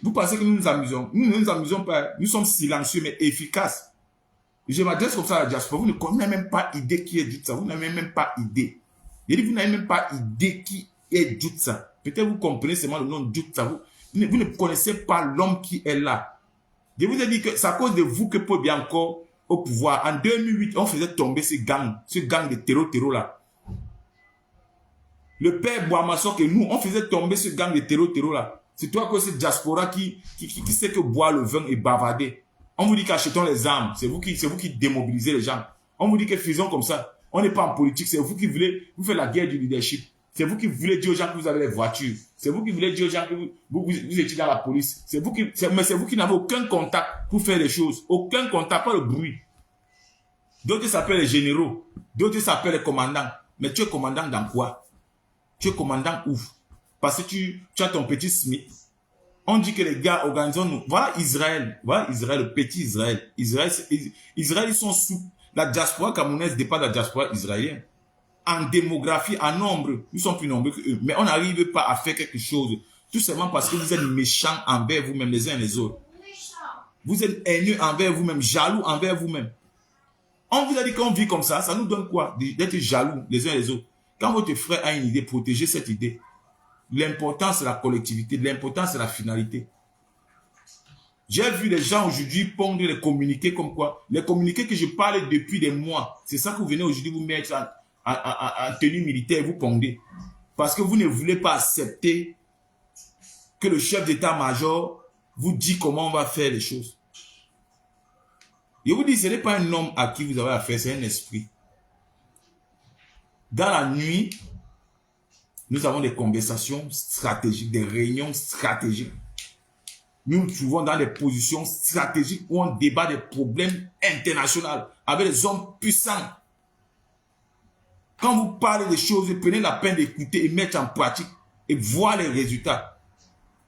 Vous pensez que nous nous amusons? Nous ne nous amusons pas. Nous sommes silencieux mais efficaces. Je m'adresse comme ça à la diaspora. Vous ne connaissez même pas idée qui est dit ça. Vous n'avez même pas idée. Je dis, vous n'avez même pas idée qui est dit ça. Peut-être vous comprenez seulement le nom dit ça. Vous ne connaissez pas l'homme qui est là. Je vous ai dit que c'est à cause de vous que Paul Biya encore au pouvoir. En 2008, on faisait tomber ce gang de terreau là. Le père Boamasso que nous, on faisait tomber ce gang de terreau là. C'est toi que cette diaspora qui sait que boire le vin et bavarder. On vous dit qu'achetons les armes. C'est vous qui démobilisez les gens. On vous dit que faisons comme ça. On n'est pas en politique. C'est vous qui voulez, vous faites la guerre du leadership. C'est vous qui voulez dire aux gens que vous avez les voitures. C'est vous qui voulez dire aux gens que vous étiez dans la police. Mais c'est vous qui n'avez aucun contact pour faire les choses. Aucun contact, pas le bruit. D'autres s'appellent les généraux. D'autres s'appellent les commandants. Mais tu es commandant dans quoi? Tu es commandant où? Parce que tu as ton petit Smith. On dit que les gars organisons nous. Voilà Israël. Voilà Israël, le petit Israël. Israël, ils sont sous. La diaspora camerounaise dépend de la diaspora israélienne. en démographie, en nombre, nous sommes plus nombreux qu'eux. Mais on n'arrive pas à faire quelque chose. Tout simplement parce que vous êtes méchants envers vous-même, les uns et les autres. Vous êtes haineux envers vous-même, jaloux envers vous-même. On vous a dit qu'on vit comme ça nous donne quoi? D'être jaloux les uns et les autres. Quand votre frère a une idée, protégez cette idée. L'important, c'est la collectivité. L'important, c'est la finalité. J'ai vu les gens aujourd'hui pondre les communiqués comme quoi. Les communiqués que je parle depuis des mois. C'est ça que vous venez aujourd'hui vous mettre en tenue militaire, vous pondez. Parce que vous ne voulez pas accepter que le chef d'état-major vous dit comment on va faire les choses. Je vous dis, ce n'est pas un homme à qui vous avez affaire, c'est un esprit. Dans la nuit, nous avons des conversations stratégiques, des réunions stratégiques. Nous nous trouvons dans des positions stratégiques où on débat des problèmes internationaux avec des hommes puissants. Quand vous parlez des choses, prenez la peine d'écouter et mettre en pratique et voir les résultats.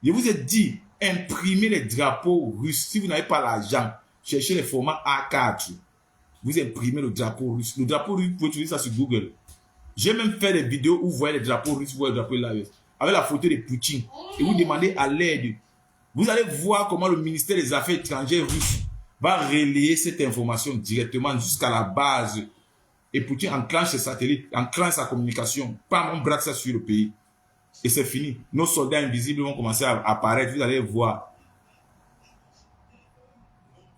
Je vous ai dit, imprimez les drapeaux russes. Si vous n'avez pas l'argent, cherchez les formats A4. Vous imprimez le drapeau russe. Le drapeau russe, vous pouvez trouver ça sur Google. J'ai même fait des vidéos où vous voyez les drapeaux russes, vous voyez les drapeaux live, avec la photo de Poutine. Et vous demandez à l'aide. Vous allez voir comment le ministère des Affaires étrangères russe va relayer cette information directement jusqu'à la base. Et Poutine enclenche ses satellites, enclenche sa communication. Pas on braque ça sur le pays. Et c'est fini. Nos soldats invisibles vont commencer à apparaître. Vous allez voir.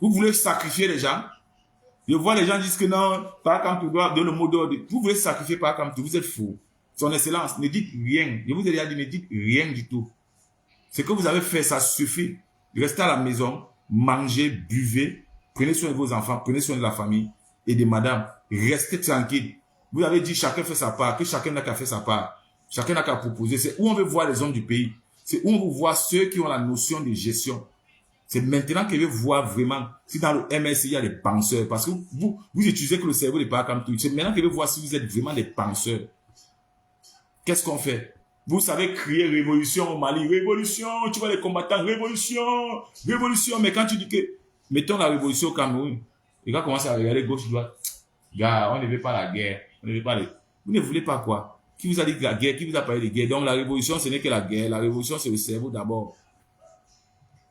Vous voulez sacrifier les gens? Je vois les gens disent que non, par exemple, tu dois donner le mot d'ordre. Vous voulez sacrifier par exemple, vous êtes fou. Son Excellence, ne dites rien. Je vous ai déjà dit, ne dites rien du tout. Ce que vous avez fait, ça suffit. Restez à la maison, mangez, buvez, prenez soin de vos enfants, prenez soin de la famille et de madame. Restez tranquille. Vous avez dit chacun fait sa part, que chacun n'a qu'à faire sa part. Chacun n'a qu'à proposer. C'est où on veut voir les hommes du pays. C'est où on veut voir ceux qui ont la notion de gestion. C'est maintenant que je veux voir vraiment si dans le MSI il y a des penseurs. Parce que vous utilisez que le cerveau n'est pas comme tout. C'est maintenant que je veux voir si vous êtes vraiment des penseurs. Qu'est-ce qu'on fait? Vous savez crier révolution au Mali. Révolution, tu vois les combattants. Révolution, révolution. Mais quand tu dis que mettons la révolution au Cameroun, les gars commencent à regarder gauche-droite. Gars, on ne veut pas la guerre. On ne veut pas les... Vous ne voulez pas quoi? Qui vous a dit de la guerre? Qui vous a parlé de guerre? Donc la révolution, ce n'est que la guerre. La révolution, c'est le cerveau d'abord.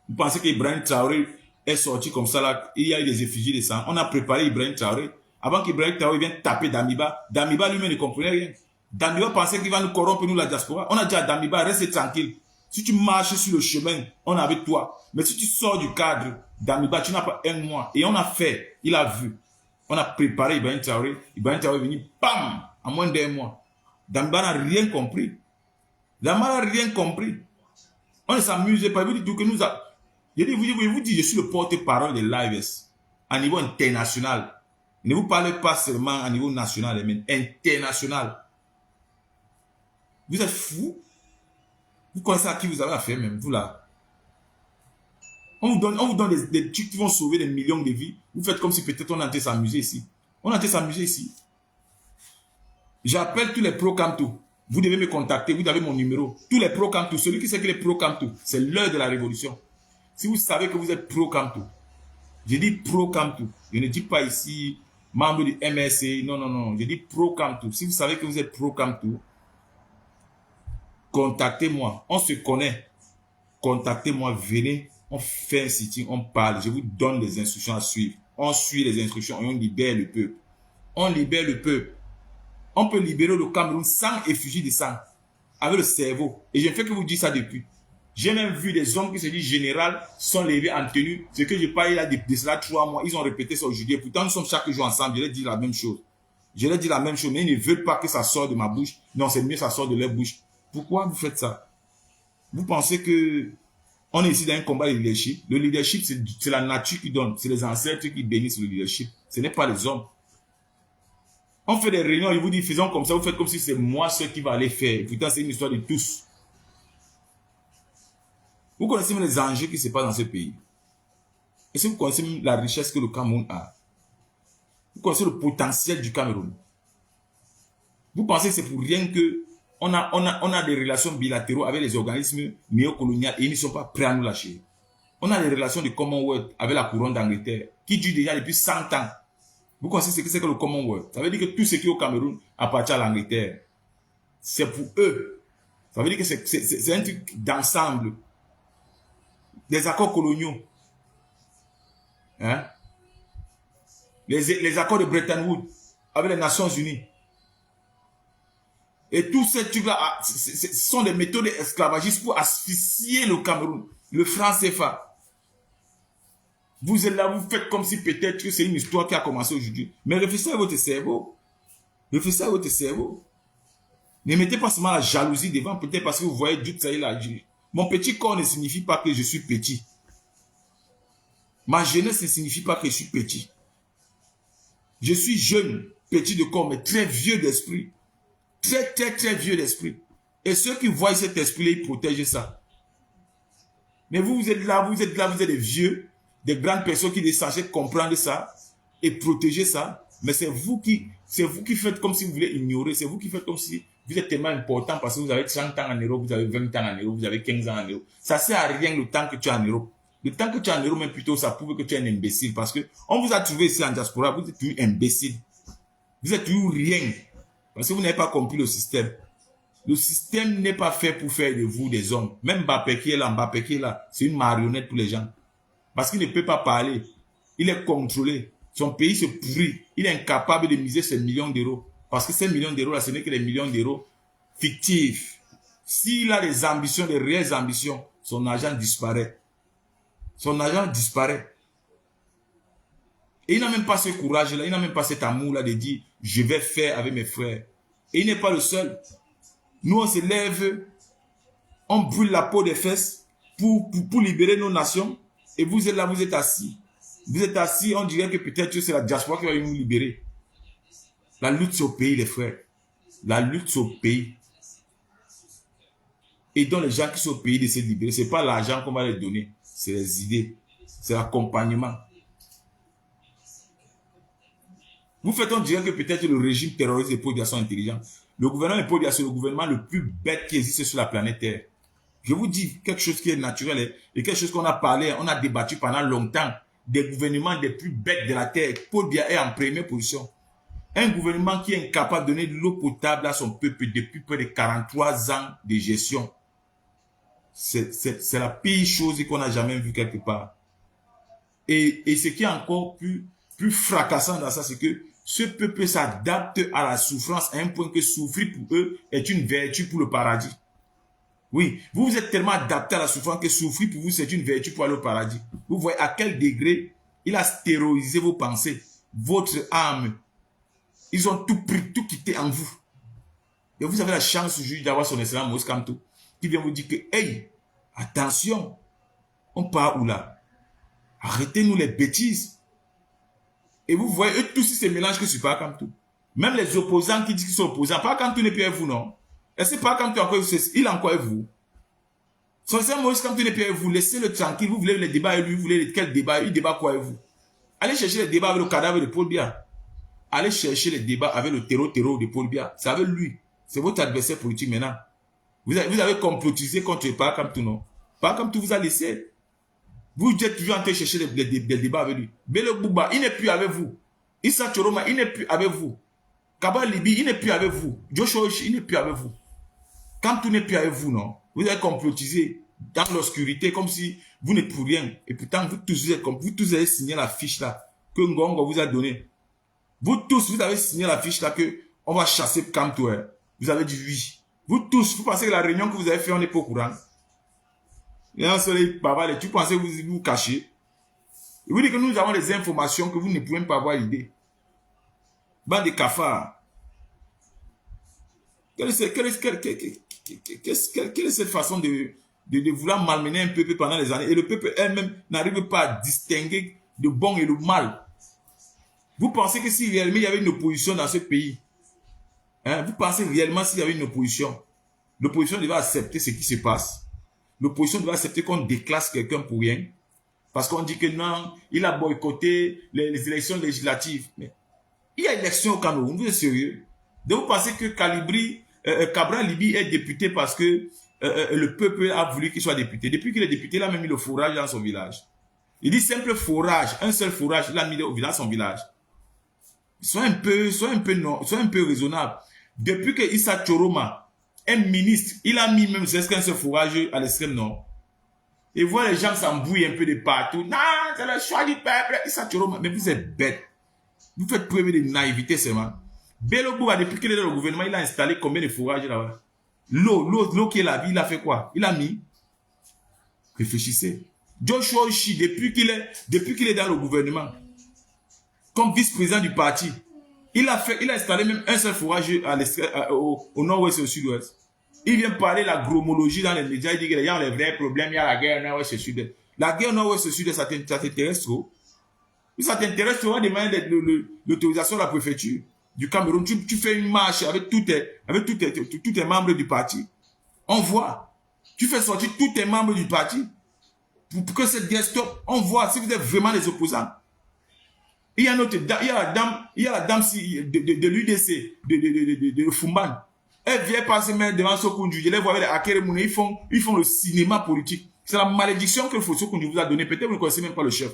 Vous pensez qu'Ibrahim Traoré est sorti comme ça là? Il y a eu des effigies de sang. On a préparé Ibrahim Traoré. Avant qu'Ibrahim Traoré vienne taper Damiba, Damiba lui-même ne comprenait rien. Damiba pensait qu'il va nous corrompre, nous la diaspora. On a dit à Damiba, reste tranquille. Si tu marches sur le chemin, on est avec toi. Mais si tu sors du cadre, Damiba, tu n'as pas un mois. Et on a fait, il a vu. On a préparé Ibrahim Traoré. Ibrahim Traoré est venu, bam, en moins d'un mois. Damiba n'a rien compris. Damiba n'a rien compris. On ne s'amusait pas. Vous dites que nous a... Je vous dis, je suis le porte-parole des lives à niveau international. Ne vous parlez pas seulement à niveau national, mais international. Vous êtes fous? Vous connaissez à qui vous avez affaire même, vous là. On vous donne des trucs qui vont sauver des millions de vies. Vous faites comme si peut-être on était s'amuser ici. On était s'amuser ici. J'appelle tous les pro-Camto. Vous devez me contacter, vous avez mon numéro. Tous les pro-Camto, celui qui sait qu'il est pro-Camto, c'est l'heure de la révolution. Si vous savez que vous êtes pro-Camto, je dis pro-Camto. Je ne dis pas ici membre du MSC. Non, non, non. Je dis pro-Camto. Si vous savez que vous êtes pro-Camto, contactez-moi. On se connaît. Contactez-moi. Venez. On fait un sitting. On parle. Je vous donne les instructions à suivre. On suit les instructions et on libère le peuple. On libère le peuple. On peut libérer le Cameroun sans effigie de sang. Avec le cerveau. Et je ne fais que vous dire ça depuis. J'ai même vu des hommes qui se disent général sont levés en tenue. Ce que je parle là de cela 3 mois. Ils ont répété ça aujourd'hui. Pourtant, nous sommes chaque jour ensemble. Je leur dis la même chose. Je leur dis la même chose. Mais ils ne veulent pas que ça sorte de ma bouche. Non, c'est mieux que ça sorte de leur bouche. Pourquoi vous faites ça? Vous pensez que on est ici dans un combat de leadership? Le leadership, c'est la nature qui donne. C'est les ancêtres qui bénissent le leadership. Ce n'est pas les hommes. On fait des réunions, ils vous disent faisons comme ça. Vous faites comme si c'est moi seul qui va aller faire. Pourtant, c'est une histoire de tous. Vous connaissez même les enjeux qui se passent dans ce pays. Et si vous connaissez même la richesse que le Cameroun a, vous connaissez le potentiel du Cameroun. Vous pensez que c'est pour rien que on a des relations bilatérales avec les organismes néocoloniaux et ils ne sont pas prêts à nous lâcher. On a des relations de Commonwealth avec la couronne d'Angleterre qui durent déjà depuis 100 ans. Vous connaissez ce que c'est que le Commonwealth? Ça veut dire que tout ce qui est au Cameroun appartient à l'Angleterre. C'est pour eux. Ça veut dire que c'est un truc d'ensemble. Des accords coloniaux. Hein? Les accords de Bretton Woods avec les Nations Unies. Et tous ces trucs-là, ce sont des méthodes esclavagistes pour asphyxier le Cameroun, le franc CFA. Vous êtes là, vous faites comme si peut-être que c'est une histoire qui a commencé aujourd'hui. Mais réfléchissez à votre cerveau. Réfléchissez à votre cerveau. Ne mettez pas seulement la jalousie devant, peut-être parce que vous voyez Dieu ça là. Mon petit corps ne signifie pas que je suis petit. Ma jeunesse ne signifie pas que je suis petit. Je suis jeune, petit de corps, mais très vieux d'esprit. Très, très, très vieux d'esprit. Et ceux qui voient cet esprit-là, ils protègent ça. Mais vous êtes là, vous êtes des vieux, des grandes personnes qui sont censées comprendre ça et protéger ça. Mais c'est vous qui faites comme si vous voulez ignorer. C'est vous qui faites comme si vous êtes tellement important parce que vous avez 30 ans en Europe, vous avez 20 ans en Europe, vous avez 15 ans en Europe. Ça sert à rien le temps que tu es en Europe. Le temps que tu es en Europe, même plutôt, ça prouve que tu es un imbécile parce que on vous a trouvé ici en diaspora, vous êtes toujours imbécile. Vous êtes toujours rien. Parce que vous n'avez pas compris le système. Le système n'est pas fait pour faire de vous des hommes. Même Mbappé qui est là, c'est une marionnette pour les gens. Parce qu'il ne peut pas parler. Il est contrôlé. Son pays se pourrit. Il est incapable de miser ses millions d'euros. Parce que ces millions d'euros là, ce n'est que des millions d'euros fictifs. S'il a des ambitions, des réelles ambitions, son argent disparaît. Son argent disparaît. Et il n'a même pas ce courage-là, il n'a même pas cet amour-là de dire, je vais faire avec mes frères. Et il n'est pas le seul. Nous, on se lève, on brûle la peau des fesses pour libérer nos nations. Et vous êtes là, vous êtes assis. Vous êtes assis, on dirait que peut-être que c'est la diaspora qui va nous libérer. La lutte, c'est au pays, les frères. La lutte, c'est au pays. Et donc, les gens qui sont au pays de se libérer, ce n'est pas l'argent qu'on va leur donner. C'est les idées. C'est l'accompagnement. Vous faites on dirait que peut-être le régime terroriste des Paul sont intelligents. Le gouvernement des Paul c'est le gouvernement le plus bête qui existe sur la planète Terre. Je vous dis quelque chose qui est naturel et quelque chose qu'on a parlé, on a débattu pendant longtemps. Des gouvernements des plus bêtes de la Terre. Paul Biya est en première position. Un gouvernement qui est incapable de donner de l'eau potable à son peuple depuis près de 43 ans de gestion. C'est la pire chose qu'on n'a jamais vue quelque part. Et ce qui est encore plus fracassant dans ça, c'est que ce peuple s'adapte à la souffrance à un point que souffrir pour eux est une vertu pour le paradis. Oui, vous êtes tellement adapté à la souffrance que souffrir pour vous, c'est une vertu pour aller au paradis. Vous voyez à quel degré il a stérorisé vos pensées, votre âme. Ils ont tout pris, tout quitté en vous. Et vous avez la chance aujourd'hui d'avoir son excellent Moïse Kamto qui vient vous dire que, hey, attention, on part où là? Arrêtez-nous les bêtises. Et vous voyez, eux tous ils se mélangent que sur Pakamtou. Même les opposants qui disent qu'ils sont opposants, Pakamtou n'est plus avec vous, non? Est-ce que Pakamtou encore, il est encore avec vous? Son frère Moïse Kamto n'est plus avec vous, laissez-le tranquille. Vous voulez les débats avec lui, vous voulez quel débat? Il débat quoi avec vous? Allez chercher les débats avec le cadavre de Paul Biya. Allez chercher les débats avec le terreau de Paul Biya. C'est avec lui. C'est votre adversaire politique maintenant. Vous avez complotisé contre Pakamtou, non? Pakamtou vous a laissé. Vous êtes toujours en train de chercher des débats avec lui. Bele Bouba, il n'est plus avec vous. Issa Choroma, il n'est plus avec vous. Kaba Libi, il n'est plus avec vous. Joshua, il n'est plus avec vous. Quand tout n'est plus avec vous, non? Vous avez complotisé dans l'obscurité comme si vous n'êtes pour rien. Et pourtant, vous tous avez signé la fiche là que Ngongo vous a donnée. Vous tous, vous avez signé la fiche là que on va chasser Kamto. Vous avez dit oui. Vous tous, vous pensez que la réunion que vous avez fait, on n'est pas au courant. Et un soleil, tu pensez que vous vous cachez. Il vous dit que nous avons des informations que vous ne pouvez même pas avoir l'idée. Bande de cafards. Quelle est cette façon de vouloir malmener un peuple pendant les années? Et le peuple elle-même n'arrive pas à distinguer le bon et le mal. Vous pensez que si réellement il y avait une opposition dans ce pays, vous pensez réellement s'il y avait une opposition, l'opposition devait accepter ce qui se passe. L'opposition doit accepter qu'on déclasse quelqu'un pour rien. Parce qu'on dit que non, il a boycotté les élections législatives. Mais il y a élection au Cameroun, vous êtes sérieux? Donc vous pensez que Cabra Libi est député parce que le peuple a voulu qu'il soit député. Depuis qu'il est député, il a même mis le forage dans son village. Il dit simple forage, un seul forage, il a mis au village son village. Sois un peu raisonnable. Depuis que Issa Choroma, un ministre, il a mis même ce fourrage à l'extrême nord. Et voilà, les gens s'embrouillent un peu de partout. Non, c'est le choix du peuple. Issa Choroma, mais vous êtes bêtes. Vous faites preuve de naïveté seulement. Belobou, depuis qu'il est dans le gouvernement, il a installé combien de fourrages là-bas? L'eau qui est la vie, il a fait quoi? Il a mis. Réfléchissez. Joshua Oshie, depuis qu'il est dans le gouvernement, comme vice-président du parti, il a installé même un seul forage au nord-ouest et au sud-ouest. Il vient parler de la gromologie dans les médias, il dit qu'il y a les vrais problèmes, il y a la guerre nord-ouest et sud-est. La guerre nord-ouest et sud-est, ça t'intéresse trop? Ça t'intéresse trop de demander l'autorisation de la préfecture du Cameroun. Tu fais une marche avec tous tes membres du parti. On voit. Tu fais sortir tous tes membres du parti pour que cette guerre stoppe. On voit si vous êtes vraiment des opposants. Il y a la dame de l'UDC, de Fumban. Elle vient passer devant Sokoundju. Je les vois avec les Akeremoune. Ils font le cinéma politique. C'est la malédiction que Sokoundju vous a donnée. Peut-être que vous ne connaissez même pas le chef.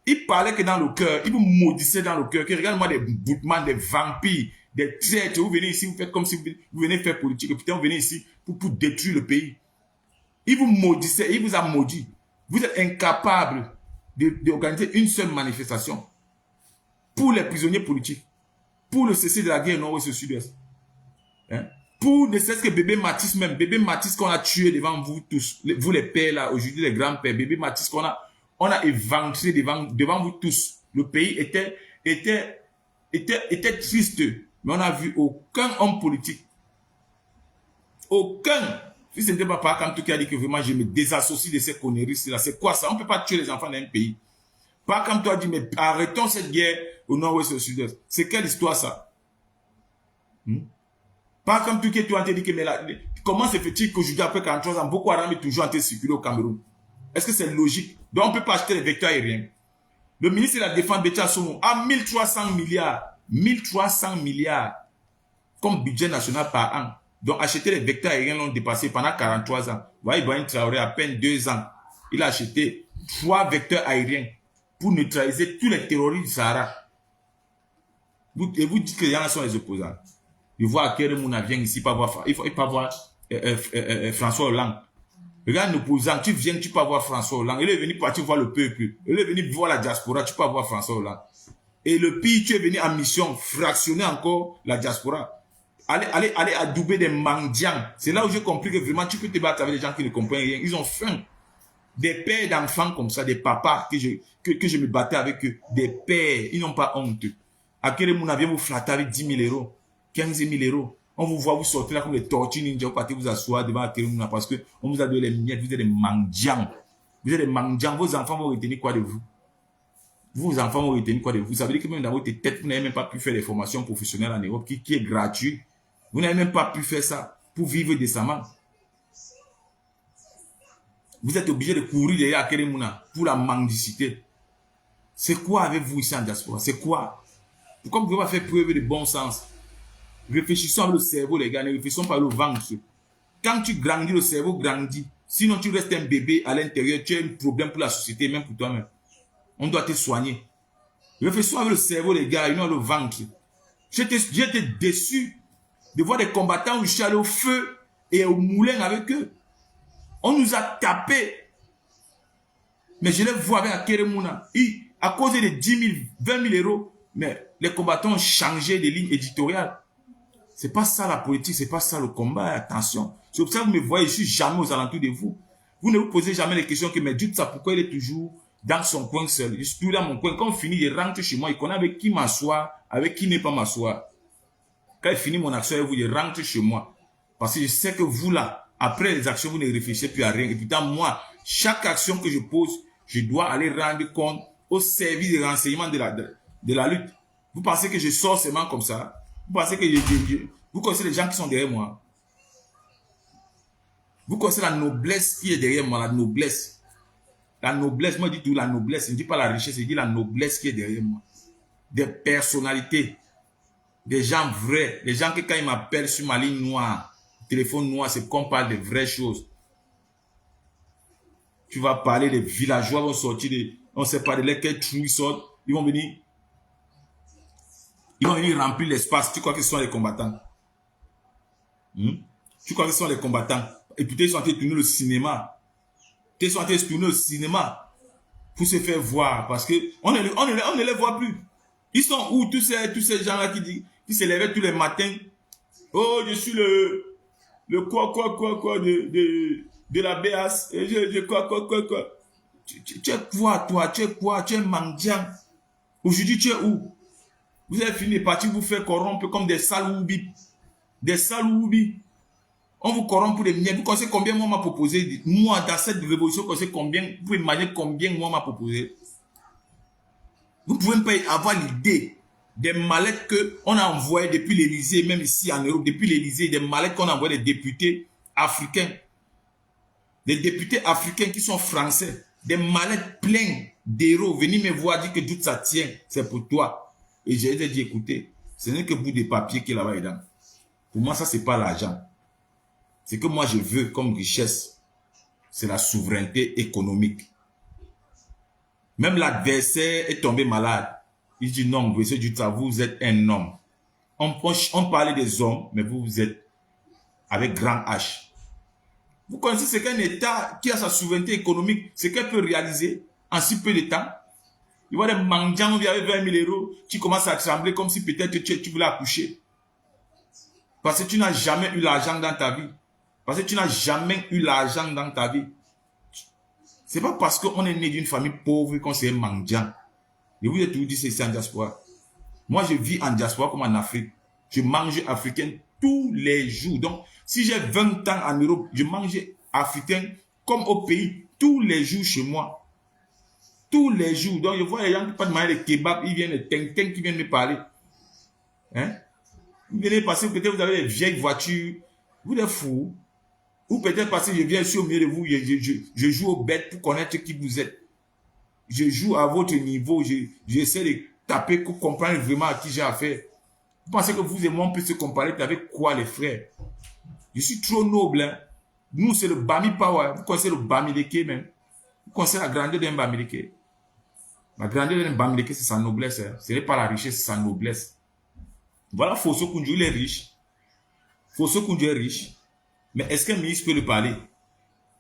Il parlait que dans le cœur, il vous maudissait dans le cœur. Regarde-moi des boutements, des vampires, des traîtres. Vous venez ici, vous faites comme si vous venez faire politique. Et putain, vous venez ici pour détruire le pays. Il vous maudissait, il vous a maudit. Vous êtes incapable d'organiser une seule manifestation pour les prisonniers politiques, pour le cessez de la guerre nord-ouest et sud-est. Hein? Pour ne serait-ce que bébé Matisse même, bébé Matisse qu'on a tué devant vous tous, vous les pères là, aujourd'hui les grands-pères, bébé Matisse qu'on a éventré devant vous tous. Le pays était triste, mais on n'a vu aucun homme politique. Aucun. Si ce n'était pas par Kamtou qui a dit que vraiment je me désassocie de ces conneries-là, c'est quoi ça? On ne peut pas tuer les enfants d'un pays. Par Kamtou a dit, mais arrêtons cette guerre au nord-ouest et au sud-est. C'est quelle histoire ça? Par Kamtou qui a dit que, mais là, comment se fait-il qu'aujourd'hui, après 43 ans, Boko Haram est toujours en train de circuler au Cameroun? Est-ce que c'est logique? Donc on ne peut pas acheter les vecteurs aériens. Le ministre de la Défense, Bétia Somo, a 1300 milliards. 1300 milliards comme budget national par an. Donc, acheter les vecteurs aériens l'ont dépassé pendant 43 ans. Vous voyez, Ibrahim Traoré, à peine 2 ans, il a acheté 3 vecteurs aériens pour neutraliser tous les terroristes du Sahara. Et vous dites que les gens sont les opposants. Je vois que Mouna vient ici, il faut pas voir François Hollande. Regarde l'opposant, tu viens, tu peux voir François Hollande. Il est venu partir voir le peuple. Il est venu voir la diaspora, tu peux voir François Hollande. Et le pire, tu es venu en mission, fractionner encore la diaspora. Aller adouber des mendiants. C'est là où j'ai compris que vraiment, tu peux te battre avec des gens qui ne comprennent rien. Ils ont faim. Des pères d'enfants comme ça, des papas que je me battais avec eux. Des pères, ils n'ont pas honte. À quel moment vient vous flatter avec 10 000 euros, 15 000 euros. On vous voit vous sortir là comme des tortues ninja, vous partez vous asseoir devant Akeremouna parce qu'on vous a donné les miettes, vous êtes des mendiants. Vous êtes des mendiants, vos enfants vont retenir quoi de vous? Vos enfants vont retenir quoi de vous? Ça veut dire que même dans votre tête, vous n'avez même pas pu faire des formations professionnelles en Europe qui est gratuite. Vous n'avez même pas pu faire ça pour vivre décemment. Vous êtes obligé de courir derrière Akeremouna pour la mendicité. C'est quoi avec vous ici en diaspora? C'est quoi? Pourquoi vous ne pouvez pas faire preuve de bon sens? Réfléchissons avec le cerveau, les gars. Ne réfléchissons pas avec le ventre. Quand tu grandis, le cerveau grandit. Sinon, tu restes un bébé à l'intérieur. Tu as un problème pour la société, même pour toi-même. On doit te soigner. Réfléchissons avec le cerveau, les gars, et non le ventre. J'étais déçu de voir des combattants où je suis allé au feu et au moulin avec eux. On nous a tapés. Mais je les vois avec Akeremouna. À cause de 10 000, 20 000 euros, mais les combattants ont changé de ligne éditoriale. C'est pas ça la politique, c'est pas ça le combat. Attention. C'est pour ça que vous me voyez, je suis jamais aux alentours de vous. Vous ne vous posez jamais les questions que, mais dites ça, pourquoi il est toujours dans son coin seul. Je suis toujours dans mon coin. Quand on finit, il rentre chez moi, il connaît avec qui m'asseoir, avec qui n'est pas m'asseoir. Quand il finit mon action avec vous, il rentre chez moi. Parce que je sais que vous là, après les actions, vous ne réfléchissez plus à rien. Et pourtant, moi, chaque action que je pose, je dois aller rendre compte au service de renseignement de la lutte. Vous pensez que je sors seulement comme ça? Vous pensez que vous connaissez les gens qui sont derrière moi? Vous connaissez la noblesse qui est derrière moi, la noblesse. La noblesse, moi je dis tout la noblesse, je ne dis pas la richesse, je dis la noblesse qui est derrière moi. Des personnalités, des gens vrais, des gens que quand ils m'appellent sur ma ligne noire, téléphone noir, c'est qu'on parle de vraies choses. Tu vas parler, les villageois vont sortir, on ne sait pas de lesquels trous ils sortent, ils vont venir Ils vont venir remplir l'espace. Tu crois que ce sont les combattants? Tu crois que ce sont les combattants? Et puis ils sont en train de tourner le cinéma. Ils sont en train de tourner le cinéma pour se faire voir. Parce qu'on ne les voit plus. Ils sont où tous ces gens-là qui se levaient tous les matins? Oh, je suis le quoi de la BAS. Et je quoi. Tu es quoi, toi? Tu es quoi? Tu es mendiant. Aujourd'hui, tu es où? Vous avez fini par vous faire corrompre comme des saloubi. Des saloubi. On vous corrompt pour des milliers. Vous connaissez combien moi m'a proposé? Moi, dans cette révolution, vous connaissez combien? Vous pouvez imaginer combien moi m'a proposé? Vous pouvez pas avoir l'idée des mallettes qu'on a envoyées depuis l'Élysée, même ici en Europe, depuis l'Élysée, des mallettes qu'on a envoyées des députés africains. Des députés africains qui sont français. Des mallettes pleines d'euros. Venez me voir, dire que tout ça tient. C'est pour toi. Et j'ai dit, écoutez, ce n'est que bout de papier qui est là-bas dedans. Pour moi, ça, c'est pas l'argent. Ce que moi, je veux comme richesse, c'est la souveraineté économique. Même l'adversaire est tombé malade. Il dit non, monsieur Dutta, vous êtes un homme. On parlait des hommes, mais vous êtes avec grand H. Vous connaissez ce qu'un État qui a sa souveraineté économique, ce qu'elle peut réaliser en si peu de temps? Il voit des mendiants avec 20 000 euros qui commencent à trembler comme si peut-être tu voulais accoucher. Parce que tu n'as jamais eu l'argent dans ta vie. Parce que tu n'as jamais eu l'argent dans ta vie. C'est pas parce qu'on est né d'une famille pauvre qu'on s'est mendiant. Je vous ai toujours dit c'est en diaspora. Moi, je vis en diaspora comme en Afrique. Je mange africain tous les jours. Donc, si j'ai 20 ans en Europe, je mange africain comme au pays tous les jours chez moi. Tous les jours. Donc, je vois les gens qui partent manger des kebabs, ils viennent, les ting qui viennent me parler. Hein? Vous venez passer, peut-être vous avez des vieilles voitures. Vous êtes fous. Ou peut-être parce que je viens ici au milieu de vous, je joue aux bêtes pour connaître qui vous êtes. Je joue à votre niveau, j'essaie de taper pour comprendre vraiment à qui j'ai affaire. Vous pensez que vous et moi, on peut se comparer avec quoi, les frères? Je suis trop noble. Hein? Nous, c'est le Bami Power. Vous connaissez le Bamileke même. Vous connaissez la grandeur d'un Bamileke. La grandeur d'un Bamileke, c'est sa noblesse. Hein? Ce n'est pas la richesse, c'est sa noblesse. Voilà Fosso Koundjou, il est riche. Fosso Koundjou est riche. Mais est-ce qu'un ministre peut le parler?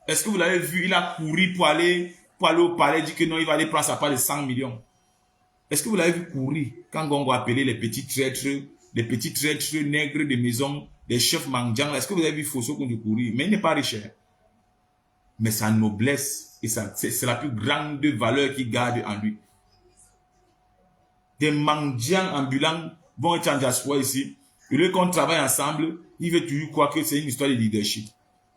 Est-ce que vous l'avez vu? Il a couru pour aller au palais, dit que non, il va aller prendre sa part de 100 millions. Est-ce que vous l'avez vu courir quand on va appeler les petits traîtres nègres de maison, des chefs mendiants? Est-ce que vous avez vu Fosso Koundjou courir? Mais il n'est pas riche. Hein? Mais sa noblesse, et c'est la plus grande valeur qu'il garde en lui. Des mendiants ambulants vont être en diaspora ici. Et là, qu'on travaille ensemble, il veut toujours croire que c'est une histoire de leadership.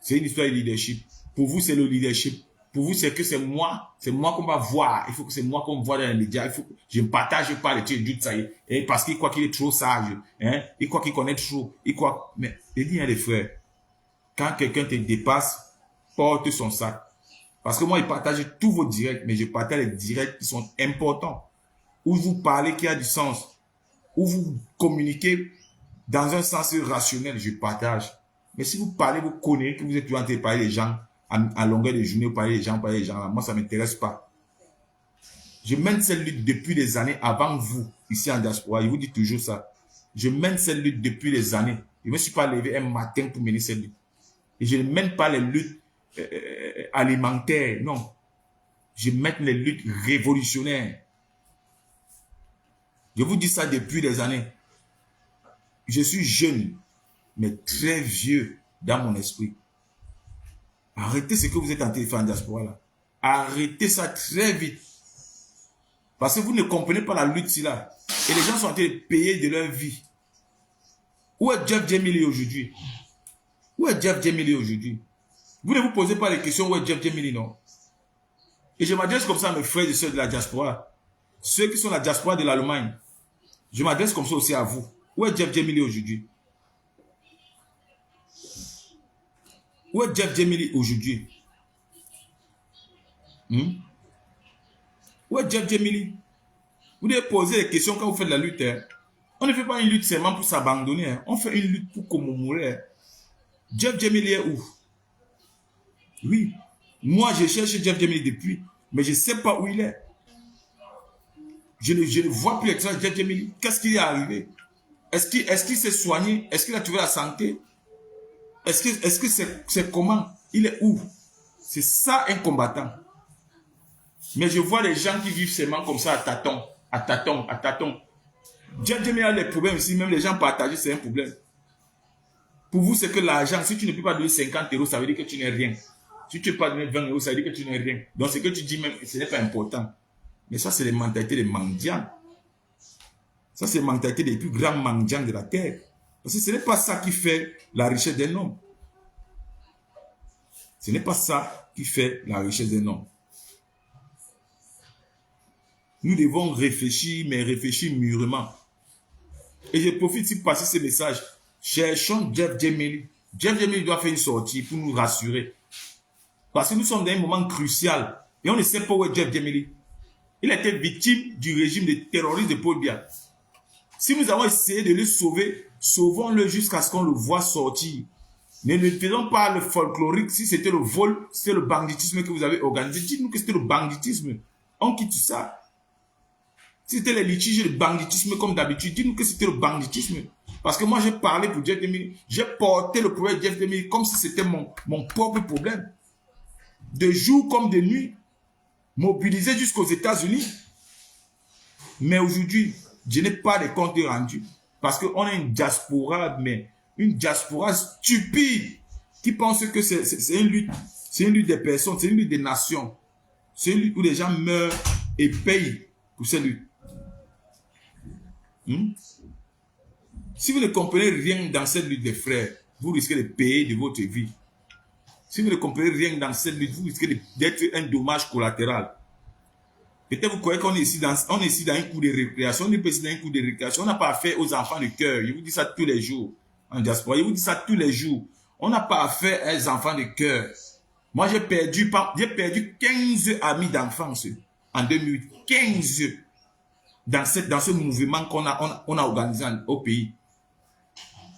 C'est une histoire de leadership. Pour vous, c'est le leadership. Pour vous, c'est que c'est moi qu'on va voir. Il faut que c'est moi qu'on voit dans les médias. Il faut que je ne partage pas les trucs du Tsaï. Et parce qu'il croit qu'il est trop sage. Hein? Il croit qu'il connaît trop. Il croit, mais, il dit, hein, les frères, quand quelqu'un te dépasse, porte son sac. Parce que moi, il partage tous vos directs, mais je partage les directs qui sont importants. Où vous parlez qui a du sens. Où vous communiquez dans un sens rationnel, je partage. Mais si vous parlez, vous connaissez que vous êtes toujours en train de parler des gens à longueur de journée, vous parlez des gens, là. Moi, ça ne m'intéresse pas. Je mène cette lutte depuis des années avant vous, ici en diaspora. Je vous dis toujours ça. Je mène cette lutte depuis des années. Je ne me suis pas levé un matin pour mener cette lutte. Et je ne mène pas les luttes alimentaires, non. Je mène les luttes révolutionnaires. Je vous dis ça depuis des années. Je suis jeune, mais très vieux dans mon esprit. Arrêtez ce que vous êtes en train de faire en diaspora là. Arrêtez ça très vite. Parce que vous ne comprenez pas la lutte ici là. Et les gens sont en train de payer de leur vie. Où est Jeff Djemili aujourd'hui? Où est Jeff Djemili aujourd'hui? Vous ne vous posez pas les questions où est Jeff Djemili, non? Et je m'adresse comme ça à mes frères et sœurs de la diaspora. Ceux qui sont la diaspora de l'Allemagne. Je m'adresse comme ça aussi à vous. Où est Jeff Djemili aujourd'hui? Où est Jeff Djemili aujourd'hui? Où est Jeff Djemili? Vous devez poser des questions quand vous faites la lutte. Hein. On ne fait pas une lutte seulement pour s'abandonner. Hein. On fait une lutte pour commémorer. Hein. Jeff Djemili est où? Oui. Moi, je cherche Jeff Djemili depuis. Mais je ne sais pas où il est. Je ne vois plus l'excellence de Jeff Djemili. Qu'est-ce qui est arrivé? Est-ce qu'il s'est soigné? Est-ce qu'il a trouvé la santé? Est-ce que c'est comment? Il est où? C'est ça un combattant. Mais je vois les gens qui vivent seulement comme ça à tâtons, à tâtons, à tâtons. Jeff Djemili a des problèmes ici, même les gens partagent, c'est un problème. Pour vous, c'est que l'argent, si tu ne peux pas donner 50 euros, ça veut dire que tu n'es rien. Si tu ne peux pas donner 20 euros, ça veut dire que tu n'es rien. Donc, ce que tu dis même, ce n'est pas important. Mais ça, c'est les mentalités des mendiants. Ça, c'est la mentalité des plus grands mendiants de la terre. Parce que ce n'est pas ça qui fait la richesse d'un homme. Ce n'est pas ça qui fait la richesse d'un homme. Nous devons réfléchir, mais réfléchir mûrement. Et je profite ici pour passer ce message. Cherchons Jeff Djemili. Jeff Djemili doit faire une sortie pour nous rassurer. Parce que nous sommes dans un moment crucial. Et on ne sait pas où est Jeff Djemili. Il a été victime du régime de terroristes de Paul Biya. Si nous avons essayé de le sauver, sauvons-le jusqu'à ce qu'on le voit sortir. Mais ne faisons pas le folklorique. Si c'était le vol, c'est le banditisme que vous avez organisé. Dites-nous que c'était le banditisme. On quitte ça. Si c'était les litiges de banditisme comme d'habitude, dites-nous que c'était le banditisme. Parce que moi, j'ai parlé pour Jeff Djemili. J'ai porté le problème de Jeff Djemili comme si c'était mon propre problème. De jour comme de nuit. Mobilisé jusqu'aux États-Unis. Mais aujourd'hui, je n'ai pas de compte rendu. Parce qu'on a une diaspora, mais une diaspora stupide qui pense que c'est une lutte. C'est une lutte des personnes, c'est une lutte des nations. C'est une lutte où les gens meurent et payent pour cette lutte. Si vous ne comprenez rien dans cette lutte des frères, vous risquez de payer de votre vie. Si vous ne comprenez rien dans cette lutte, vous risquez d'être un dommage collatéral. Peut-être vous croyez qu'on est ici dans un coup de récréation, on est ici dans un coup de récréation, on n'a pas affaire aux enfants de cœur. Je vous dis ça tous les jours. En diaspora, je vous dis ça tous les jours. On n'a pas affaire aux enfants de cœur. Moi, j'ai perdu 15 amis d'enfance en 2008. 15 dans ce mouvement qu'on a organisé au pays.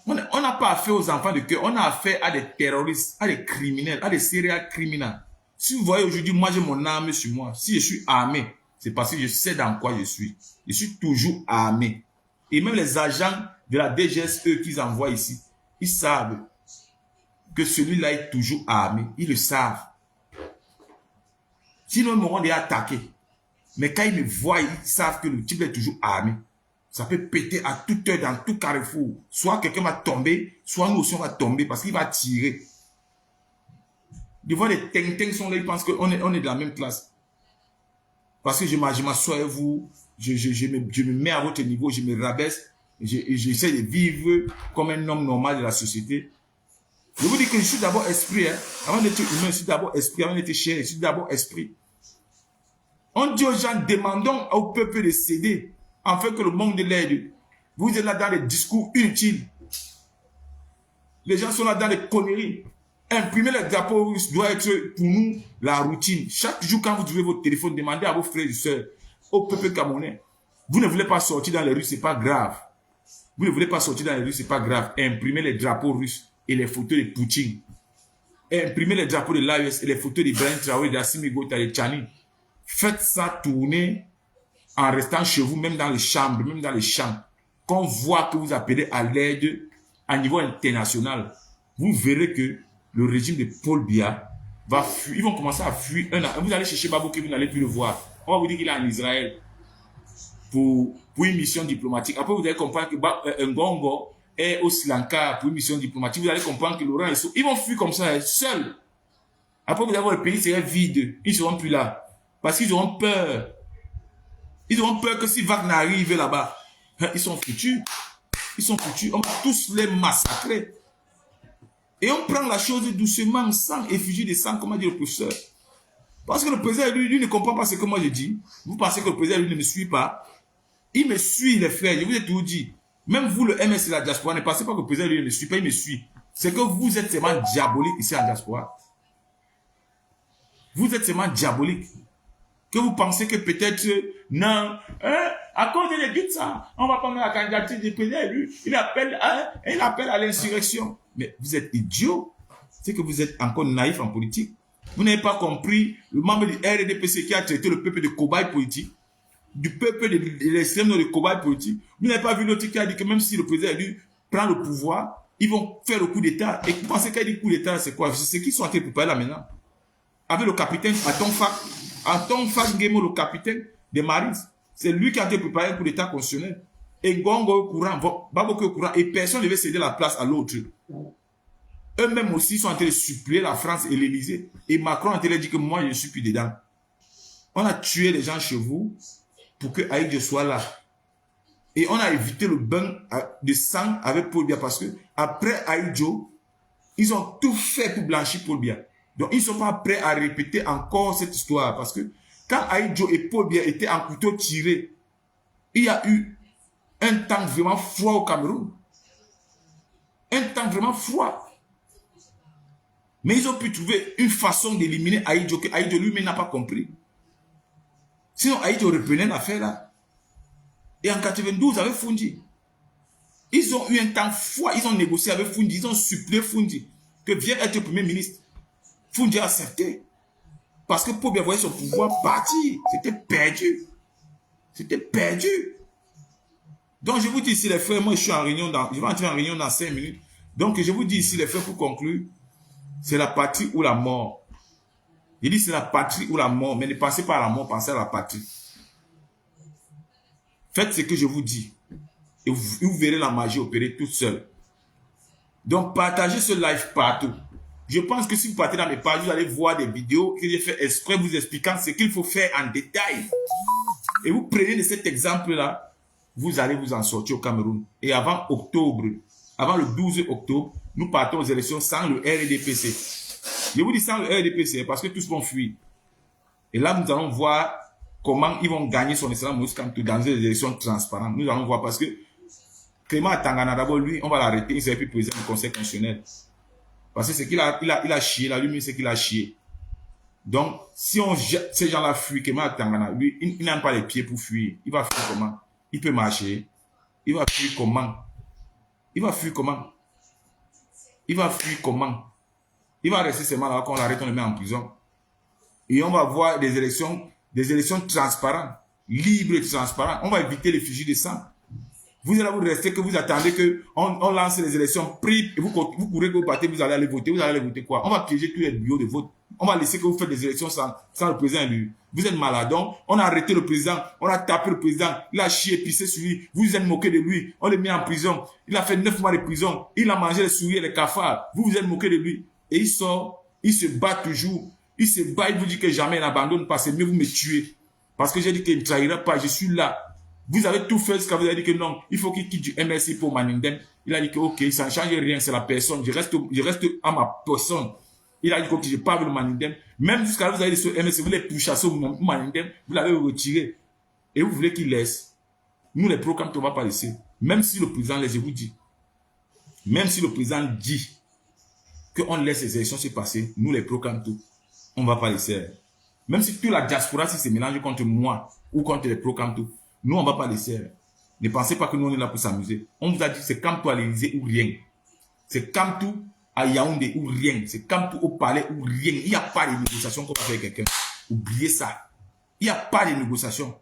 On n'a pas affaire aux enfants de cœur, on a affaire à des terroristes, à des criminels, à des serial criminels. Si vous voyez aujourd'hui, moi j'ai mon arme sur moi. Si je suis armé, c'est parce que je sais dans quoi je suis. Je suis toujours armé. Et même les agents de la DGSE qu'ils envoient ici, ils savent que celui-là est toujours armé. Ils le savent. Sinon, ils m'auront déjà attaqué. Mais quand ils me voient, ils savent que le type est toujours armé. Ça peut péter à toute heure dans tout carrefour. Soit quelqu'un va tomber, soit nous aussi on va tomber parce qu'il va tirer. Des fois, les ting-ting sont là, ils pensent qu'on est de la même classe. Parce que je m'assois avec vous, je me mets à votre niveau, je me rabaisse, j'essaie de vivre comme un homme normal de la société. Je vous dis que je suis d'abord esprit. Hein. Avant d'être humain, je suis d'abord esprit. Avant d'être chair, je suis d'abord esprit. On dit aux gens, demandons au peuple de céder, afin que le monde l'aide. Vous êtes là dans les discours inutiles. Les gens sont là dans les conneries. Imprimer les drapeaux russes doit être pour nous la routine. Chaque jour, quand vous trouvez votre téléphone, demandez à vos frères et sœurs, au peuple camerounais. Vous ne voulez pas sortir dans les rues, c'est pas grave. Vous ne voulez pas sortir dans les rues, c'est pas grave. Imprimez les drapeaux russes et les photos de Poutine. Imprimez les drapeaux de l'AES et les photos d'Ibrahim Traoré, d'Assimi Goïta et de Tchani. Faites ça tourner en restant chez vous, même dans les chambres, même dans les champs. Qu'on voit que vous appelez à l'aide à niveau international. Vous verrez que le régime de Paul Biya va fuir. Ils vont commencer à fuir. Vous allez chercher Babouké, vous n'allez plus le voir. On va vous dire qu'il est en Israël pour une mission diplomatique. Après, vous allez comprendre que Ngongo est au Sri Lanka pour une mission diplomatique. Vous allez comprendre que Laurent est ils vont fuir comme ça, seuls. Après, vous allez voir le pays serait vide. Ils ne seront plus là. Parce qu'ils auront peur. Ils auront peur que si Wagner arrive là-bas, ils sont foutus. Ils sont foutus. On va tous les massacrer. Et on prend la chose doucement, sans effigie de sang, comme a dit le professeur. Parce que le président, lui ne comprend pas ce que moi je dis. Vous pensez que le président, lui, ne me suit pas. Il me suit, les frères. Je vous ai tout dit. Même vous, le MS et la diaspora, ne pensez pas que le président, lui, ne me suit pas. Il me suit. C'est que vous êtes tellement diabolique ici en diaspora. Vous êtes tellement diabolique. Que vous pensez que peut-être, non, à cause de les ça, on va prendre la candidature du président élu. Il appelle à l'insurrection. Mais vous êtes idiot. C'est que vous êtes encore naïf en politique. Vous n'avez pas compris le membre du RDPC qui a traité le peuple de cobaye politique. du peuple de l'extrême dans le combat politique. Vous n'avez pas vu l'autre qui a dit que même si le président élu prend le pouvoir, ils vont faire le coup d'État. Et vous pensez qu'il dit coup d'État, c'est quoi? C'est ce qu'ils sont en train de préparer là maintenant. Avec le capitaine Anton Fak-Ngemo, le capitaine des Marines. C'est lui qui a été préparé un coup d'État constitutionnel. Et Ngongo au courant, Baboko au courant, et personne ne veut céder la place à l'autre. Eux-mêmes aussi sont en train de suppléer la France et l'Élysée. Et Macron a en train de dire que moi, je ne suis plus dedans. On a tué les gens chez vous pour que Aïdjo soit là. Et on a évité le bain de sang avec Paul Biya parce que après Aïdjo, ils ont tout fait pour blanchir Paul Biya. Donc, ils ne sont pas prêts à répéter encore cette histoire parce que quand Aïdjo et Paul Biya étaient en couteau tiré, il y a eu un temps vraiment froid au Cameroun. Un temps vraiment froid. Mais ils ont pu trouver une façon d'éliminer Aïdjo que Aïdjo lui-même n'a pas compris. Sinon, Aïdjo reprenait l'affaire là. Et en 92, avec Fundi, ils ont eu un temps froid. Ils ont négocié avec Fundi. Ils ont supplié Fundi que vienne être Premier ministre. Fundi a accepté. Parce que pour bien voir son pouvoir partir, c'était perdu. C'était perdu. Donc, je vous dis ici, les frères, moi, je suis en réunion je vais entrer en réunion dans 5 minutes. Donc, je vous dis ici, les frères, pour conclure, c'est la patrie ou la mort. Il dit c'est la patrie ou la mort, mais ne pensez pas à la mort, pensez à la patrie. Faites ce que je vous dis. Et vous verrez la magie opérer toute seule. Donc, partagez ce live partout. Je pense que si vous partez dans mes pages, vous allez voir des vidéos que j'ai fait exprès vous expliquant ce qu'il faut faire en détail. Et vous prenez de cet exemple-là, vous allez vous en sortir au Cameroun. Et avant octobre, avant le 12 octobre, nous partons aux élections sans le RDPC. Je vous dis sans le RDPC parce que tous vont fuir. Et là, nous allons voir comment ils vont gagner son excellence Moïse Kamto dans des élections transparentes. Nous allons voir parce que Clément Tangana, d'abord, lui, on va l'arrêter. Il ne serait plus président du Conseil constitutionnel. Parce que c'est qu'il a chié, là, lui, c'est qu'il a chié. Donc, si on jette ces gens-là fuient, Clément Tangana, lui, il n'a pas les pieds pour fuir. Il va fuir comment? Il peut marcher. Il va fuir comment? Il va fuir comment? Il va fuir comment? Il va rester seulement là, quand on l'arrête, on le met en prison. Et on va voir des élections transparentes, libres et transparentes. On va éviter les fusils de sang. Vous allez vous rester que vous attendez que on lance les élections, et vous courez que vous partez, vous allez aller voter. Vous allez aller voter quoi? On va piéger tous les bureaux de vote. On va laisser que vous faites des élections sans le président élu. Vous êtes malade. Donc, on a arrêté le président, on a tapé le président, il a chié, pissé sur lui, vous vous êtes moqué de lui, on l'a mis en prison. Il a fait 9 mois de prison, il a mangé les souris et les cafards, vous vous êtes moqué de lui. Et il sort, il se bat toujours, il se bat, il vous dit que jamais il n'abandonne pas, c'est mieux vous me tuer. Parce que j'ai dit qu'il ne trahira pas, je suis là. Vous avez tout fait ce que vous avez dit que non, il faut qu'il quitte du MSI pour Manindem. Il a dit que ok, ça ne change rien, c'est la personne, je reste à ma personne. Il a dit que je parle de Manindem. Même jusqu'à là, vous avez dit sur MSI, vous les poussez au Manindem, vous l'avez retiré. Et vous voulez qu'il laisse. Nous, les programmes, on ne va pas laisser. Même si le président laisse, je vous dis. Même si le président dit qu'on laisse les élections se passer, nous, les programmes, on ne va pas laisser. Même si toute la diaspora, si se mélange contre moi ou contre les programmes, nous, on ne va pas laisser. Ne pensez pas que nous, on est là pour s'amuser. On vous a dit, c'est comme tout à l'Élysée ou rien. C'est comme tout à Yaoundé ou rien. C'est comme tout au palais ou rien. Il n'y a pas de négociation qu'on va faire avec quelqu'un. Oubliez ça. Il n'y a pas de négociation.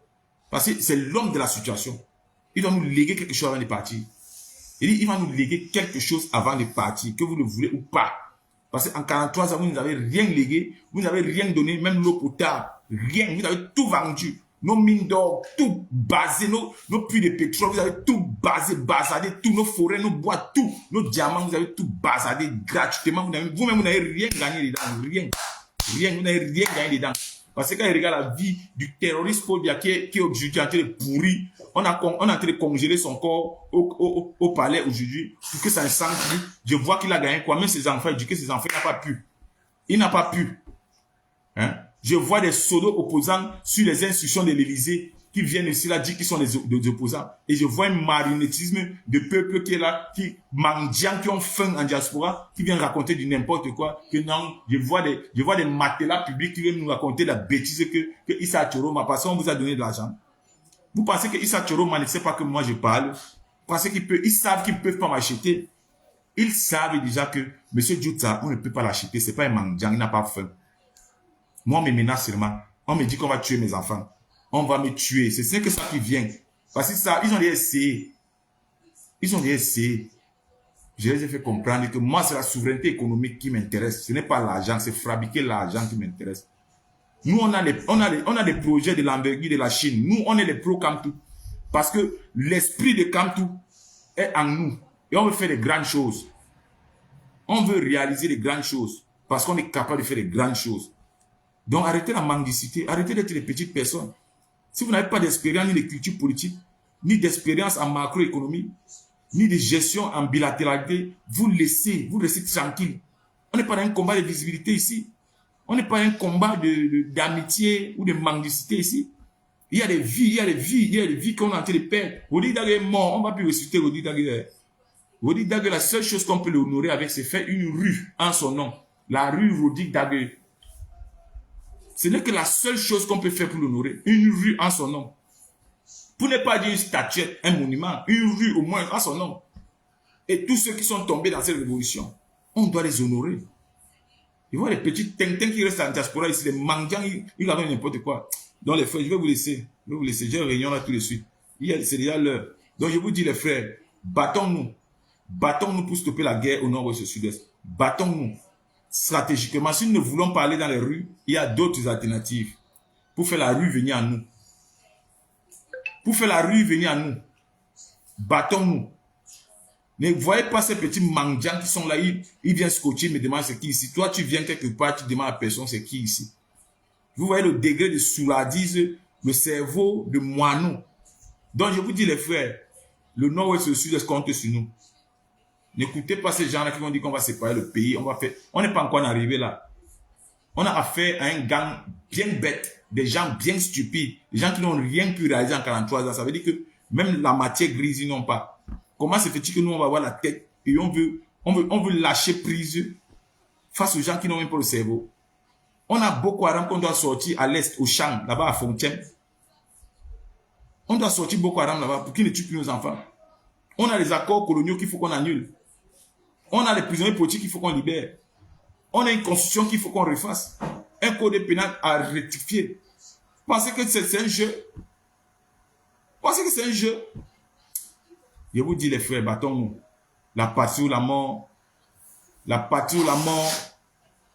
Parce que c'est l'homme de la situation. Il doit nous léguer quelque chose avant de partir. Il va nous léguer quelque chose avant de partir, que vous le voulez ou pas. Parce qu'en 43 ans, vous n'avez rien légué, vous n'avez rien donné, même l'eau potable, rien. Vous avez tout vendu. Nos mines d'or, tout basé, nos puits de pétrole, vous avez tout basé, basadé, tous nos forêts, nos bois, tout, nos diamants, vous avez tout basadé gratuitement. Vous-même, vous n'avez rien gagné dedans, rien. Rien, vous n'avez rien gagné dedans. Parce que quand il regarde la vie du terroriste Paul Biya qui est aujourd'hui en train de pourrir, on est en train de congeler son corps au palais aujourd'hui pour que ça ne sente plus. Je vois qu'il a gagné quoi. Même ses enfants, il dit que ses enfants n'ont pas pu. Il n'a pas pu. Hein? Je vois des pseudo opposants sur les instructions de l'Élysée qui viennent ici là dire qu'ils sont des opposants. Et je vois un marionnettisme de peuple qui est là, qui mendiants, qui ont faim en diaspora, qui viennent raconter du n'importe quoi. Que non, je vois des matelas publics qui viennent nous raconter la bêtise que Issa Choroma, parce qu'on vous a donné de l'argent. Vous pensez que Issa Choroma ne sait pas que moi je parle? Vous pensez ils savent qu'ils ne peuvent pas m'acheter? Ils savent déjà que M. Djouta, on ne peut pas l'acheter. C'est pas un mendiant, il n'a pas faim. Moi, on me menace seulement. On me dit qu'on va tuer mes enfants. On va me tuer. C'est que ça qui vient. Parce que ça, ils ont déjà essayé. Ils ont déjà essayé. Je les ai fait comprendre que moi, c'est la souveraineté économique qui m'intéresse. Ce n'est pas l'argent, c'est fabriquer l'argent qui m'intéresse. Nous, on a des projets de l'envergure de la Chine. Nous, on est les pro-Kamtou. Parce que l'esprit de Kamtou est en nous. Et on veut faire des grandes choses. On veut réaliser des grandes choses. Parce qu'on est capable de faire des grandes choses. Donc, arrêtez la mendicité. Arrêtez d'être des petites personnes. Si vous n'avez pas d'expérience ni de culture politique, ni d'expérience en macroéconomie, ni de gestion en bilatéralité, vous laissez tranquille. On n'est pas dans un combat de visibilité ici. On n'est pas dans un combat d'amitié ou de mendicité ici. Il y a des vies, il y a des vies qu'on est en train de perdre. Rodi Daguerre est mort, on ne va plus ressusciter Rodi Daguerre. Rodi Daguerre, la seule chose qu'on peut l'honorer avec, c'est faire une rue en son nom. La rue Rodi Daguerre. Ce n'est que la seule chose qu'on peut faire pour l'honorer. Une rue en son nom. Pour ne pas dire une statuette, un monument, une rue au moins en son nom. Et tous ceux qui sont tombés dans cette révolution, on doit les honorer. Ils voient les petits tintins qui restent en diaspora ici, les mendiants, ils racontent n'importe quoi. Donc les frères, je vais vous laisser. J'ai une réunion là tout de suite. C'est déjà l'heure. Donc je vous dis les frères, battons-nous. Battons-nous pour stopper la guerre au nord-ouest et au sud-est. Battons-nous. Stratégiquement, si nous ne voulons pas aller dans les rues, il y a d'autres alternatives. Pour faire la rue venir à nous. Pour faire la rue venir à nous. Battons-nous. Ne voyez pas ces petits mendiants qui sont là, ils viennent scotcher, me demandent c'est qui ici. Toi, tu viens quelque part, tu demandes à personne c'est qui ici. Vous voyez le degré de souladise, le cerveau de moineau. Donc, je vous dis les frères, le nord-ouest et le sud-est comptent sur nous. N'écoutez pas ces gens-là qui vont dire qu'on va séparer le pays. On n'est pas encore arrivé là. On a affaire à un gang bien bête, des gens bien stupides, des gens qui n'ont rien pu réaliser en 43 ans. Ça veut dire que même la matière grise, ils n'ont pas. Comment se fait-il que nous, on va avoir la tête et on veut lâcher prise face aux gens qui n'ont même pas le cerveau? On a Boko Haram qu'on doit sortir à l'est, au champ, là-bas à Fontaine. On doit sortir Boko Haram là-bas pour qu'ils ne tuent plus nos enfants. On a les accords coloniaux qu'il faut qu'on annule. On a les prisonniers politiques qu'il faut qu'on libère. On a une constitution qu'il faut qu'on refasse. Un code pénal à rectifier. Pensez que c'est un jeu. Pensez que c'est un jeu. Je vous dis les frères, battons-nous. La patrie ou la mort. La patrie ou la mort.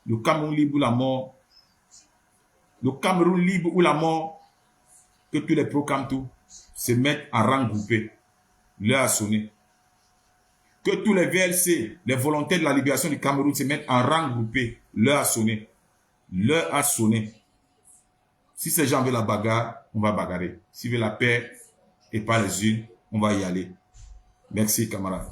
Le Cameroun libre ou la mort. Le Cameroun libre ou la mort. Que tous les pro-Kamtou se mettent en rang groupé. L'heure a sonné. Que tous les VLC, les volontaires de la libération du Cameroun se mettent en rang groupé. L'heure a sonné. L'heure a sonné. Si ces gens veulent la bagarre, on va bagarrer. S'ils veulent la paix et pas les unes, on va y aller. Merci, camarades.